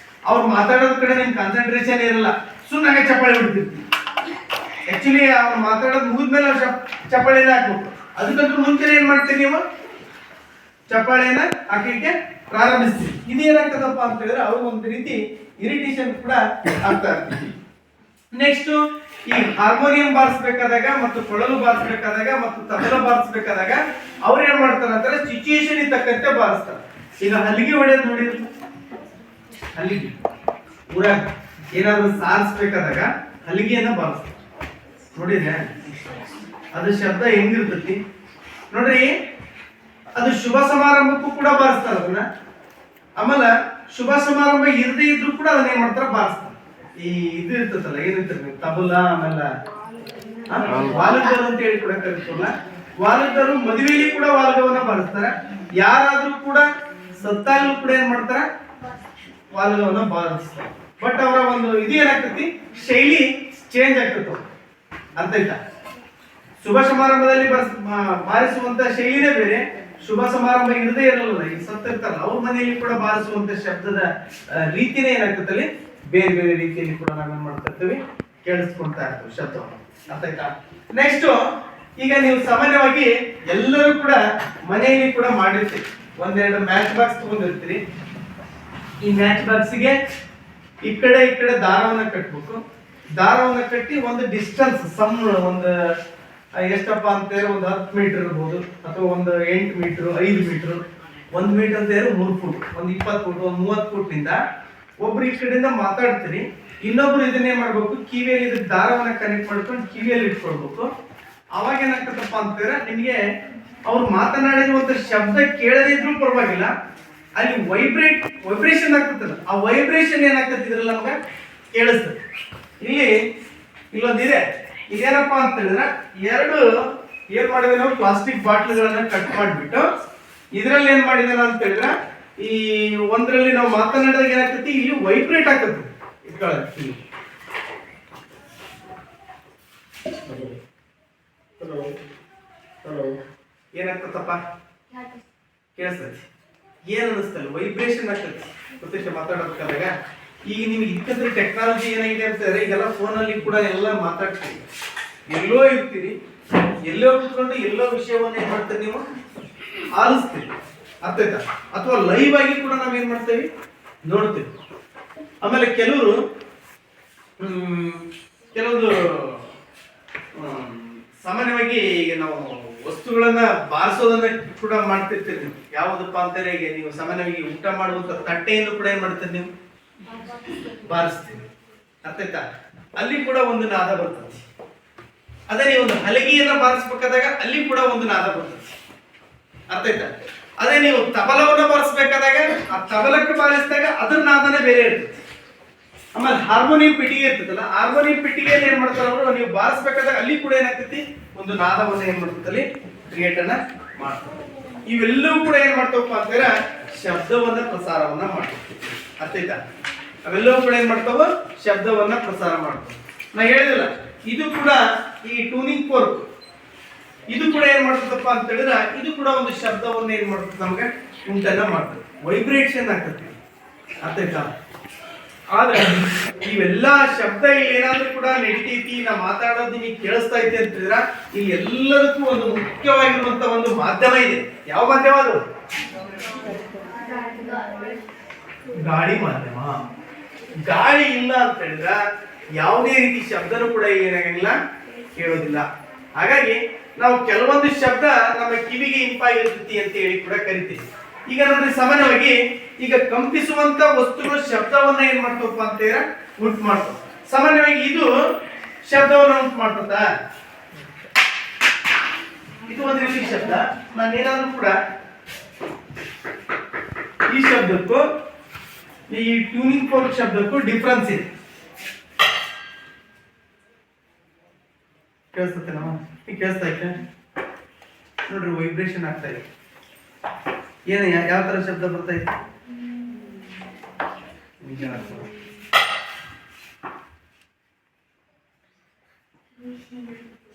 ಅವ್ರು ಮಾತಾಡೋದ್ ಕಡೆ ನಿಮ್ ಕಾನ್ಸಂಟ್ರೇಷನ್ ಇರಲ್ಲ, ಸುಮ್ಮನೆ ಚಪ್ಪಾಳೆ ಹೊಡಿತಿರ್ತೀವಿ. ಆಕ್ಚುಲಿ ಅವ್ರು ಮಾತಾಡೋದು ಮುಗಿದ್ಮೇಲೆ ಅವ್ರು ಚಪ್ಪಾಳೆನ ಹಾಕ್ಬೇಕು. ಅದಕ್ಕಂತೂ ಮುಂಚೆ ಏನ್ ಮಾಡ್ತೀರಿ ನೀವು? ಚಪ್ಪಾಳೆನ ಹಾಕಲಿಕ್ಕೆ ಪ್ರಾರಂಭಿಸ್ತೀವಿ. ಇದೇನಾಗ್ತದಪ್ಪ ಅಂತ ಹೇಳಿದ್ರೆ ಅವ್ರಿಗೆ ಒಂದು ರೀತಿ ಇರಿಟೇಷನ್ ಕೂಡ ಆಗ್ತಾ ಇರ್ತದೆ. ನೆಕ್ಸ್ಟ್, ಈ ಹಾರ್ಮೋನಿಯಂ ಬಾರಿಸಬೇಕಾದಾಗ ಮತ್ತು ಕೊಳಲು ಬಾರಿಸಬೇಕಾದಾಗ ಮತ್ತು ತಬಲ ಬಾರಿಸಬೇಕಾದಾಗ ಅವ್ರು ಏನ್ ಮಾಡ್ತಾರೆ ಅಂತಾರೆ, ಸಿಚುಯೇಷನ್ ತಕ್ಕಂತೆ ಬಾರಿಸ್ತಾರೆ. ಈಗ ಹಲ್ಲಿಗೆ ಹೊಡೆಯೋದು ನೋಡಿದ್ರು, ಹಲ್ಲಿಗೆ ಊರಾಗ ಏನಾದ್ರು ಸಾರಿಸ್ಬೇಕಾದಾಗ ಹಲ್ಲಿಗೆಯನ್ನ ಬಾರಿಸ್ತಾರೆ ನೋಡಿದ್ರೆ ಅದು ಶಬ್ದ ಹೆಂಗಿರ್ತತಿ ನೋಡ್ರಿ. ಅದು ಶುಭ ಸಮಾರಂಭಕ್ಕೂ ಕೂಡ ಬಾರಿಸ್ತಾರ ಅದನ್ನ. ಆಮೇಲೆ ಶುಭ ಸಮಾರಂಭ ಇರದೇ ಇದ್ರು ಕೂಡ ಅದನ್ನ ಏನ್ ಮಾಡ್ತಾರ, ಬಾರಿಸ್ತಾರ. ಈ ಇದು ಇರ್ತದಲ್ಲ, ಏನಿರ್ತಾರೆ ತಬಲ, ಆಮೇಲೆ ವಾಲಗರು ಅಂತ ಹೇಳಿ ಕೂಡ ಕರಿತಾರಲ್ಲ, ವಾಲಗರು ಮದುವೆಯಲ್ಲಿ ಕೂಡ ವಾಲಗವನ್ನ ಬಾರಿಸ್ತಾರೆ. ಯಾರಾದ್ರೂ ಕೂಡ ಸತ್ತಾಗಲೂ ಕೂಡ ಏನ್ ಮಾಡ್ತಾರ, ವಾಲಗವನ್ನ ಬಾರಿಸ್ತಾರೆ. ಬಟ್ ಅವರ ಒಂದು ಇದು ಏನಾಗ್ತತಿ, ಶೈಲಿ ಚೇಂಜ್ ಆಗ್ತದ. ಅರ್ಥ ಆಯ್ತಾ? ಶುಭ ಸಮಾರಂಭದಲ್ಲಿ ಬಾರಿಸುವಂತ ಶೈಲಿನೇ ಬೇರೆ, ಶುಭ ಸಮಾರಂಭ ಇರದೇ ಇರಲ್ಲ, ಈಗ ಸತ್ತಿರ್ತಾರಲ್ಲ ಅವ್ರ ಮನೆಯಲ್ಲಿ ಕೂಡ ಬಾರಿಸುವಂತ ಶಬ್ದದ ರೀತಿನೇ ಏನಾಗ್ತದಲ್ಲಿ ಬೇರೆ ಬೇರೆ ರೀತಿಯಲ್ಲಿ ಕೂಡ ನಾವೇನ್ ಮಾಡ್ತಾ ಇರ್ತೀವಿ, ಕೇಳಿಸ್ಕೊಳ್ತಾ ಇರ್ತೀವಿ ಶಬ್ದವನ್ನು. ಅರ್ಥ ಆಯ್ತಾ? ನೆಕ್ಸ್ಟ್, ಈಗ ನೀವು ಸಾಮಾನ್ಯವಾಗಿ ಎಲ್ಲರೂ ಕೂಡ ಮನೆಯಲ್ಲಿ ಕೂಡ ಮಾಡಿರ್ತೀರಿ, ಒಂದೆರಡು ಮ್ಯಾಚ್ ಬಾಕ್ಸ್ ತಗೊಂಡಿರ್ತೀರಿ. ಈ ಮ್ಯಾಚ್ ಬಾಕ್ಸ್ಗೆ ಈ ಕಡೆ ದಾರವನ್ನ ಕಟ್ಬೇಕು. ದಾರವನ್ನ ಕಟ್ಟಿ ಒಂದು ಡಿಸ್ಟೆನ್ಸ್ ಒಂದು ಎಷ್ಟಪ್ಪ ಅಂತೇಳಿ ಒಂದು 10 ಮೀಟರ್ ಇರ್ಬೋದು, ಅಥವಾ ಒಂದು 8 ಮೀಟರ್, 5 ಮೀಟರ್, 1 ಮೀಟರ್ ಅಂತ ಹೇಳಿ 3 ಫುಟ್, ಒಂದು 20 ಫುಟ್, ಒಂದು 30 ಫುಟ್ ನಿಂದ ಒಬ್ರು ಈ ಕಡೆಯಿಂದ ಮಾತಾಡ್ತೀರಿ, ಇನ್ನೊಬ್ರು ಇದನ್ನೇ ಮಾಡ್ಬೇಕು, ಕಿವಿಯಲ್ಲಿ ಇದಕ್ಕೆ ದಾರವನ್ನ ಕನೆಕ್ಟ್ ಮಾಡ್ಕೊಂಡು ಕಿವಿಯಲ್ಲಿ ಇಟ್ಕೊಳ್ಬೇಕು. ಅವಾಗ ಏನಾಗ್ತದಪ್ಪ ಅಂತಂದ್ರೆ ನಿಮಗೆ ಅವ್ರು ಮಾತನಾಡಿರುವಂತ ಶಬ್ದ ಕೇಳದೇ ಇದ್ರೂ ಪರವಾಗಿಲ್ಲ, ಅಲ್ಲಿ ವೈಬ್ರೇಷನ್ ಆಗ್ತದಲ್ಲ, ಆ ವೈಬ್ರೇಷನ್ ಏನಾಗ್ತದೆ ಇದ್ರಲ್ಲಿ ನಮ್ಗೆ ಕೇಳಿಸ್ತದೆ. ಇಲ್ಲೊಂದಿದೆ, ಇದೇನಪ್ಪ ಅಂತ ಹೇಳಿದ್ರೆ ಎರಡು ಏನ್ ಮಾಡಿದೆ ನಾವು ಪ್ಲಾಸ್ಟಿಕ್ ಬಾಟ್ಲಿಗಳನ್ನ ಕಟ್ ಮಾಡಿಬಿಟ್ಟು ಇದರಲ್ಲಿ ಏನ್ ಮಾಡಿದಾನ ಅಂತ ಹೇಳಿದ್ರೆ ಈ ಒಂದರಲ್ಲಿ ನಾವು ಮಾತನಾಡಿದಾಗ ಏನಾಗ್ತೈತಿ, ಇಲ್ಲಿ ವೈಬ್ರೇಟ್ ಆಗ್ತದೆ. ಏನಾಗ್ತದಪ್ಪ, ಕೇಳಿಸ್ತೈತಿ. ಏನ್ ಅನಿಸ್ತಲ್ಲ ವೈಬ್ರೇಷನ್ ಆಗ್ತದೆ ಗೊತ್ತೈತೆ ಮಾತಾಡೋದಕ್ಕಾದಾಗ. ಈಗ ನಿಮ್ಗೆ ಇದಕ್ಕಂದ್ರೆ ಟೆಕ್ನಾಲಜಿ ಏನಾಗಿದೆ ಅಂತಂದ್ರೆ ಈಗೆಲ್ಲ ಫೋನಲ್ಲಿ ಕೂಡ ಎಲ್ಲ ಮಾತಾಡ್ತೀವಿ, ಎಲ್ಲೋ ಇರ್ತೀರಿ, ಎಲ್ಲೋ ಕೂತ್ಕೊಂಡು ಎಲ್ಲೋ ವಿಷಯವನ್ನ ಏನ್ ಮಾಡ್ತೀರಿ ನೀವು ಆಲಿಸ್ತೀರಿ, ಅರ್ಥ ಆಯ್ತಾ? ಅಥವಾ ಲೈವ್ ಆಗಿ ಕೂಡ ನಾವ್ ಏನ್ ಮಾಡ್ತೇವೆ ನೋಡ್ತೀವಿ. ಆಮೇಲೆ ಕೆಲವರು ಕೆಲವೊಂದು ಸಾಮಾನ್ಯವಾಗಿ ಈಗ ನಾವು ವಸ್ತುಗಳನ್ನ ಬಾರಿಸೋದನ್ನ ಕೂಡ ಮಾಡ್ತಿರ್ತೀರಿ ನೀವು. ಯಾವುದಪ್ಪ ಅಂತಾರೆ, ಈಗ ನೀವು ಸಾಮಾನ್ಯವಾಗಿ ಊಟ ಮಾಡುವಂತ ತಟ್ಟೆಯನ್ನು ಕೂಡ ಏನ್ ಮಾಡ್ತೀರಿ ನೀವು ಬಾರಿಸ್ತೀವಿ, ಅರ್ಥ ಆಯ್ತಾ? ಅಲ್ಲಿ ಕೂಡ ಒಂದು ನಾದ ಬರ್ತದೆ. ಅದೇ ನೀವು ಒಂದು ಹಲಗೆಯನ್ನ ಬಾರಿಸ್ಬೇಕಾದಾಗ ಅಲ್ಲಿ ಕೂಡ ಒಂದು ನಾದ ಬರ್ತದೆ, ಅರ್ಥ ಆಯ್ತಾ? ಅದೇ ನೀವು ತಬಲವನ್ನ ಬಾರಿಸ್ಬೇಕಾದಾಗ ಆ ತಬಲಕ್ಕೆ ಬಾರಿಸಿದಾಗ ಅದ್ರ ನಾದನೇ ಬೇರೆ ಇರ್ತದೆ. ಆಮೇಲೆ ಹಾರ್ಮೋನಿಯಂ ಪೆಟ್ಟಿಗೆ ಇರ್ತದಲ್ಲ, ಹಾರ್ಮೋನಿಯಂ ಪೆಟ್ಟಿಗೆಯಲ್ಲಿ ಏನ್ ಮಾಡ್ತಾರ ಅವರು, ನೀವು ಬಾರಿಸ್ಬೇಕಾದಾಗ ಅಲ್ಲಿ ಕೂಡ ಏನಾಗ್ತೈತಿ ಒಂದು ನಾದವನ್ನ ಏನ್ ಮಾಡ್ತದಲ್ಲಿ ಕ್ರಿಯೇಟ್ ಅನ್ನ ಮಾಡ್ತಾರೆ. ಇವೆಲ್ಲವೂ ಕೂಡ ಏನ್ ಮಾಡ್ತಾವಪ್ಪ ಅಂತಂದ್ರೆ ಶಬ್ದವನ್ನ ಪ್ರಸಾರವನ್ನ ಮಾಡ್ತೀವಿ, ಅರ್ಥ ಆಯ್ತಾ? ಅವೆಲ್ಲವೂ ಕೂಡ ಏನ್ ಮಾಡ್ತಾವ ಶಬ್ದವನ್ನ ಪ್ರಸಾರ ಮಾಡ್ತಾವ. ನಾ ಹೇಳಿದಿಲ್ಲ, ಇದು ಕೂಡ ಈ ಟ್ಯೂನಿಂಗ್ ಫೋರ್ಕ್ ಇದು ಕೂಡ ಏನ್ ಮಾಡ್ತದಪ್ಪ ಅಂತ ಹೇಳಿದ್ರೆ ಇದು ಕೂಡ ಒಂದು ಶಬ್ದವನ್ನ ಏನ್ ಮಾಡ್ತದೆ ನಮ್ಗೆ ಉಂಟನ್ನ ಮಾಡ್ತದೆ, ವೈಬ್ರೇಷನ್ ಆಗ್ತದೆ, ಅರ್ಥ ಆಯ್ತಾ? ಆದ್ರೆ ಇವೆಲ್ಲಾ ಶಬ್ದ ಇಲ್ಲಿ ಏನಾದ್ರೂ ಕೂಡ ನಡೀತೈತಿ, ನಾ ಮಾತಾಡೋದು ನಿಮಗೆ ಕೇಳಿಸ್ತಾ ಐತಿ ಅಂತಿದ್ರ ಇಲ್ಲಿ ಎಲ್ಲದಕ್ಕೂ ಒಂದು ಮುಖ್ಯವಾಗಿರುವಂತ ಒಂದು ಮಾಧ್ಯಮ ಇದೆ. ಯಾವ ಮಾಧ್ಯಮ ಅದು? ಗಾಳಿ ಮಾಧ್ಯಮ. ಗಾಳಿ ಇಲ್ಲ ಅಂತ ಹೇಳಿದ್ರ ಯಾವುದೇ ರೀತಿ ಶಬ್ದನೂ ಕೂಡ ಏನಾಗಂಗಿಲ್ಲ, ಕೇಳೋದಿಲ್ಲ. ಹಾಗಾಗಿ ನಾವು ಕೆಲವೊಂದು ಶಬ್ದ ನಮ್ಮ ಕಿವಿಗೆ ಇಂಪಾಗಿರ್ತೈತಿ ಅಂತ ಹೇಳಿ ಕೂಡ ಕರಿತೀವಿ. ಈಗ ನೋಡ್ರಿ, ಸಾಮಾನ್ಯವಾಗಿ ಈಗ ಕಂಪಿಸುವಂತ ವಸ್ತುಗಳು ಶಬ್ದವನ್ನ ಏನ್ ಮಾಡ್ತವಪ್ಪ ಅಂತ ಉಂಟು ಮಾಡ್ತಾವ. ಸಾಮಾನ್ಯವಾಗಿ ಇದು ಶಬ್ದವನ್ನ ಉಂಟು ಮಾಡ್ತದ, ಇದು ಒಂದು ರೀತಿ ಶಬ್ದ. ನಾನೇನಾದ್ರೂ ಕೂಡ ಈ ಶಬ್ದಕ್ಕೂ ಈ ಟ್ಯೂನಿಂಗ್ ಫೋರ್ಕ್ ಶಬ್ದಕ್ಕೂ ಡಿಫ್ರೆನ್ಸ್ ಇದೆ. ಕೇಳಿಸ್ತೈತೆ ನಮ್ಮ ಕೇಳಿಸ್ತಾ ಐತೆ ನೋಡ್ರಿ, ವೈಬ್ರೇಷನ್ ಆಗ್ತಾ ಇದೆ. ಏನ ಯಾವ ತರ ಶಬ್ದ ಬರ್ತಾ ಇತ್ತು?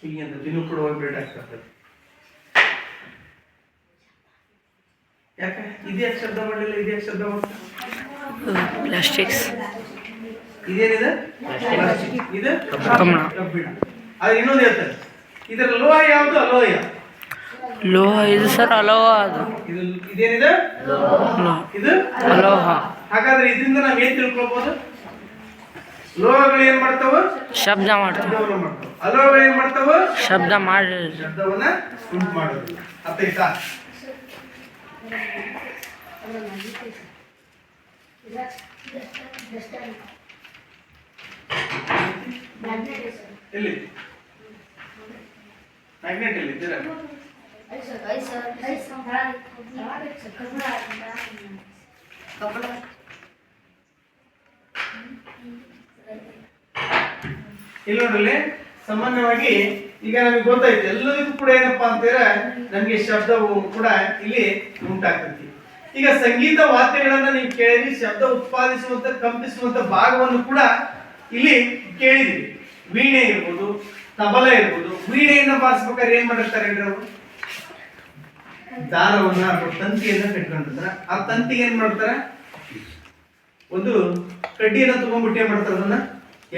ಹೀಗೆ ಅಂತ ದಿನ ಕೂಡ ವೈಬ್ರೇಟ್ ಆಗ್ತದೆ. ಯಾಕೆ ಇದೇ ಶಬ್ದ ಮಾಡಲಿಲ್ಲ? ಇದೇ ಶಬ್ದ ಮಾಡ್ತಾರೆ ಪ್ಲಾಸ್ಟಿಕ್ಸ್. ಇದೇನಿದೆ? ಇದು ಕಬ್ಬಿಣ. ಅದು ಇನ್ನೊಂದು ಹೇಳ್ತಾರೆ, ಇದರ ಲೋಹ ಯಾವುದು? ಅಲೋಹ. ಲೋಹ ಇದು ಸರ್, ಅಲೋಹ. ಅದು ಇದು ಇದೇನಿದೆ? ಇದು ಅಲೋಹ. ಹಾಗಾದ್ರೆ ಇದರಿಂದ ನಾವ್ ಏನ್ ತಿಳ್ಕೊಳ್ಬಹುದು? ಲೋಹಗಳು ಏನ್ ಮಾಡ್ತಾವ? ಶಬ್ದ ಮಾಡ್ತಾವ. ಅಲೋಹಗಳು ಏನ್ ಮಾಡ್ತಾವ? ಶಬ್ದ ಮಾಡಿ ಶಬ್ದವನ್ನ ಉಂಟು ಮಾಡೋದು, ಅರ್ಥ ಆಯ್ತಾ? ಎಲ್ಲಿ ಮ್ಯಾಗ್ನೆಟ್ ಎಲ್ಲಿ ಇದ್ದೀರಾ? ಇಲ್ಲಿ ನೋಡ್ರಲ್ಲಿ, ಸಾಮಾನ್ಯವಾಗಿ ಈಗ ನಮಗೆ ಗೊತ್ತಾಯ್ತು ಎಲ್ಲದಕ್ಕೂ ಕೂಡ ಏನಪ್ಪಾ ಅಂತಂದ್ರೆ ನಮ್ಗೆ ಶಬ್ದವು ಕೂಡ ಇಲ್ಲಿ ಉಂಟಾಗ್ತೈತಿ. ಈಗ ಸಂಗೀತ ವಾದ್ಯಗಳನ್ನ ನೀವು ಕೇಳಿದ್ರಿ, ಶಬ್ದ ಉತ್ಪಾದಿಸುವಂತ ಕಂಪಿಸುವಂತ ಭಾಗವನ್ನು ಕೂಡ ಇಲ್ಲಿ ಕೇಳಿದ್ರಿ. ವೀಣೆ ಇರ್ಬೋದು, ತಬಲ ಇರ್ಬೋದು. ವೀಣೆಯನ್ನ ಬಾರಿಸ್ಬೇಕಾದ್ರೆ ಏನ್ ಮಾಡಿರ್ತಾರೆ ಹೇಳ್ರಿ ಅವರು? ದಾರವನ್ನ ಅಥವಾ ತಂತಿಯನ್ನ ಕಟ್ಕೊಂಡಿರ್ತಾರ. ಆ ತಂತಿಗೆ ಏನ್ ಮಾಡ್ತಾರ? ಒಂದು ಕಡ್ಡಿಯನ್ನ ತಗೊಂಡ್ಬಿಟ್ಟು ಏನ್ ಮಾಡ್ತಾರ? ಅದನ್ನ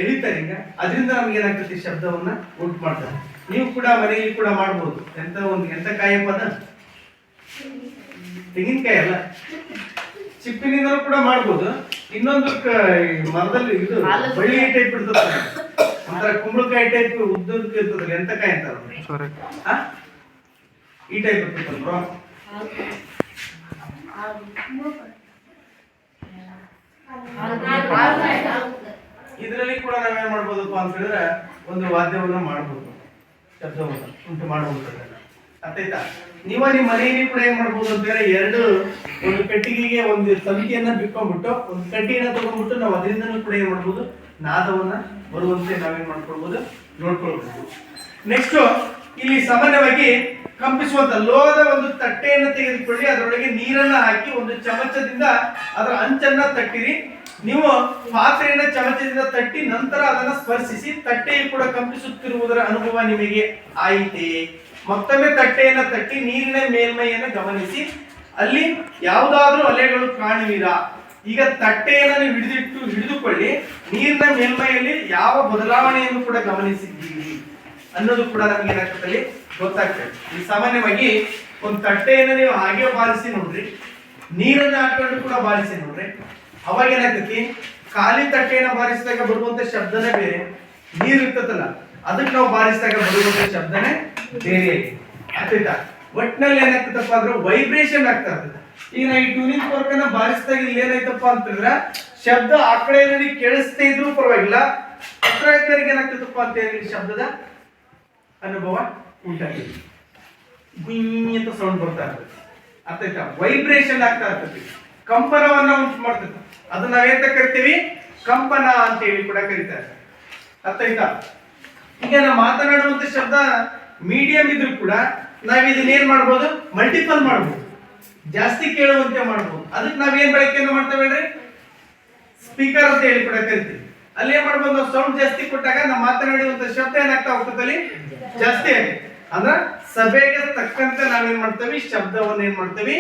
ಎಳಿತಾರೆ. ಈಗ ಅದರಿಂದ ನಮ್ಗೆ ಏನಾಗ್ತೈತಿ? ಶಬ್ದವನ್ನ ಉಂಟು ಮಾಡ್ತಾರೆ. ನೀವು ಕೂಡ ಮನೆಯಲ್ಲಿ ಕೂಡ ಮಾಡ್ಬೋದು. ಎಂತ ಕಾಯಪ್ಪ ಅದ? ತೆಂಗಿನಕಾಯಿ ಅಲ್ಲ, ಚಿಪ್ಪಿನಿಂದಲೂ ಕೂಡ ಮಾಡ್ಬೋದು. ಇನ್ನೊಂದು ಮರದಲ್ಲಿ ಇದು ಬಳ್ಳಿ ಟೈಪ್ ಇರ್ತದ, ಒಂಥರ ಕುಂಬಳಕಾಯಿ ಟೈಪ್ ಉದ್ದಕ್ಕೆ ಇರ್ತದಲ್ಲ, ಎಂತ ಕಾಯಿ ಅಂತಾರ? ಈ ಟೈಪ್ ಇರ್ತದಲ್ವ? ಇದರಲ್ಲಿ ಕೂಡ ನಾವೇನ್ ಮಾಡ್ಬೋದಪ್ಪ ಅಂತ ಹೇಳಿದ್ರೆ ಒಂದು ವಾದ್ಯವನ್ನ ಮಾಡ್ಬೋದು, ಶಬ್ದವನ್ನ ಉಂಟು ಮಾಡುವಂಥದ್ದನ್ನ, ಅರ್ಥ ಆಯ್ತಾ? ನಿಮ್ಮ ಮನೆಯಲ್ಲಿ ಕೂಡ ಏನ್ ಮಾಡ್ಬೋದು ಅಂತ ಹೇಳಿದ್ರೆ ಒಂದು ಕಟ್ಟಿಗೆಗೆ ಒಂದು ತಂತಿಯನ್ನ ಬಿಟ್ಕೊಂಡ್ಬಿಟ್ಟು ಒಂದು ಕಡ್ಡಿಯನ್ನ ತಗೊಂಡ್ಬಿಟ್ಟು ನಾವು ಅದರಿಂದನೂ ಕೂಡ ಏನ್ ಮಾಡ್ಬೋದು? ನಾದವನ್ನ ಬರುವಂತೆ ನಾವೇನ್ ಮಾಡ್ಕೊಳ್ಬೋದು? ನೋಡ್ಕೊಳ್ಬಹುದು. ನೆಕ್ಸ್ಟ್ ಇಲ್ಲಿ ಸಾಮಾನ್ಯವಾಗಿ ಕಂಪಿಸುವಂತ ಲೋಹದ ಒಂದು ತಟ್ಟೆಯನ್ನು ತೆಗೆದುಕೊಳ್ಳಿ, ಅದರೊಳಗೆ ನೀರನ್ನ ಹಾಕಿ ಒಂದು ಚಮಚದಿಂದ ಅದರ ಅಂಚನ್ನ ತಟ್ಟಿರಿ. ನೀವು ಪಾತ್ರೆಯನ್ನ ಚಮಚದಿಂದ ತಟ್ಟಿ ನಂತರ ಅದನ್ನ ಸ್ಪರ್ಶಿಸಿ ತಟ್ಟೆಯು ಕೂಡ ಕಂಪಿಸುತ್ತಿರುವುದರ ಅನುಭವ ನಿಮಗೆ ಆಯಿತೆ. ಮತ್ತೊಮ್ಮೆ ತಟ್ಟೆಯನ್ನ ತಟ್ಟಿ ನೀರಿನ ಮೇಲ್ಮೈಯನ್ನು ಗಮನಿಸಿ ಅಲ್ಲಿ ಯಾವುದಾದ್ರೂ ಅಲೆಗಳು ಕಾಣುವಿರಾ? ಈಗ ತಟ್ಟೆಯನ್ನು ನೀವು ಹಿಡಿದುಕೊಳ್ಳಿ, ನೀರಿನ ಮೇಲ್ಮೈಯಲ್ಲಿ ಯಾವ ಬದಲಾವಣೆಯನ್ನು ಕೂಡ ಗಮನಿಸಿದ್ದೀರಿ ಅನ್ನೋದು ಕೂಡ ನಮ್ಗೆ ಏನಾಗ್ತದೆ ಗೊತ್ತಾಗ್ತದೆ. ಈ ಸಾಮಾನ್ಯವಾಗಿ ಒಂದು ತಟ್ಟೆಯನ್ನು ನೀವು ಹಾಗೆ ಬಾರಿಸಿ ನೋಡ್ರಿ, ನೀರನ್ನ ಹಾಕೊಂಡು ಕೂಡ ಬಾರಿಸಿ ನೋಡ್ರಿ, ಅವಾಗ ಏನಾಗ್ತೈತಿ, ಖಾಲಿ ತಟ್ಟೆಯನ್ನು ಬಾರಿಸಿದಾಗ ಬರುವಂತ ಶಬ್ದನೇ ಬೇರೆ, ನೀರು ಇರ್ತದಲ್ಲ ಅದಕ್ಕೆ ನಾವು ಬಾರಿಸಿದಾಗ ಬರುವಂತ ಶಬ್ದನೇ ಬೇರೆ ಆಗ್ತೈತಾ. ಒಟ್ಟಿನಲ್ಲಿ ಏನಾಗ್ತದಪ್ಪ ಅಂದ್ರೆ ವೈಬ್ರೇಷನ್ ಆಗ್ತಾ ಇರ್ತದೆ. ಈಗ ನಾ ಈ ಟ್ಯೂನಿಂಗ್ ಫೋರ್ಕ್ ಅನ್ನ ಬಾರಿಸಿದಾಗ ಇಲ್ಲಿ ಏನಾಯ್ತಪ್ಪ ಅಂತಂದ್ರೆ ಶಬ್ದ ಆ ಕಡೆ ಕೇಳಿಸ್ತಾ ಇದ್ರೂ ಪರವಾಗಿಲ್ಲ, ಹತ್ರ ಇದ್ದವರಿಗೆ ಏನಾಗ್ತದಪ್ಪ ಅಂತ ಹೇಳಿ ಶಬ್ದದ ಅನುಭವ ಉಂಟಾಗ್ತದೆ, ಗುಯ್ ಅಂತ ಸೌಂಡ್ ಬರ್ತಾ ಇರ್ತದೆ. ಅರ್ಥ ಆಯ್ತಾ? ವೈಬ್ರೇಷನ್ ಆಗ್ತಾ ಇರ್ತದೆ, ಕಂಪನವನ್ನ ಉಂಟು ಮಾಡ್ತದೆ. ಅದು ನಾವೇಂತ ಕರಿತೀವಿ, ಕಂಪನ ಅಂತ ಹೇಳಿ ಕೂಡ ಕರೀತಾರೆ. ಅರ್ಥ ಆಯ್ತಾ? ಈಗ ನಾವು ಮಾತನಾಡುವಂತ ಶಬ್ದ ಮೀಡಿಯಂ ಇದ್ರೂ ಕೂಡ ನಾವ್ ಇದನ್ನ ಏನ್ ಮಾಡ್ಬೋದು, ಮಲ್ಟಿಪಲ್ ಮಾಡ್ಬೋದು, ಜಾಸ್ತಿ ಕೇಳುವಂತೆ ಮಾಡ್ಬೋದು. ಅದಕ್ಕೆ ನಾವೇನ್ ಬಳಕೆಯನ್ನು ಮಾಡ್ತೇವೆ ಹೇಳ್ರಿ, ಸ್ಪೀಕರ್ ಅಂತ ಹೇಳಿ ಕೂಡ ಕರಿತೀವಿ. ಅಲ್ಲಿ ಏನ್ ಮಾಡ್ಬೋದು, ನಾವು ಸೌಂಡ್ ಜಾಸ್ತಿ ಕೊಟ್ಟಾಗ ನಾವು ಮಾತನಾಡುವಂತ ಶಬ್ದ ಏನಾಗ್ತಾ ಹೋಗ್ತದಲ್ಲಿ ಜಾಸ್ತಿ ಆಗುತ್ತೆ. ಅಂದ್ರ ಸಭೆಗೆ ತಕ್ಕಂತೆ ನಾವೇನ್ ಮಾಡ್ತೇವಿ, ಶಬ್ದವನ್ನ ಏನ್ ಮಾಡ್ತೇವಿ,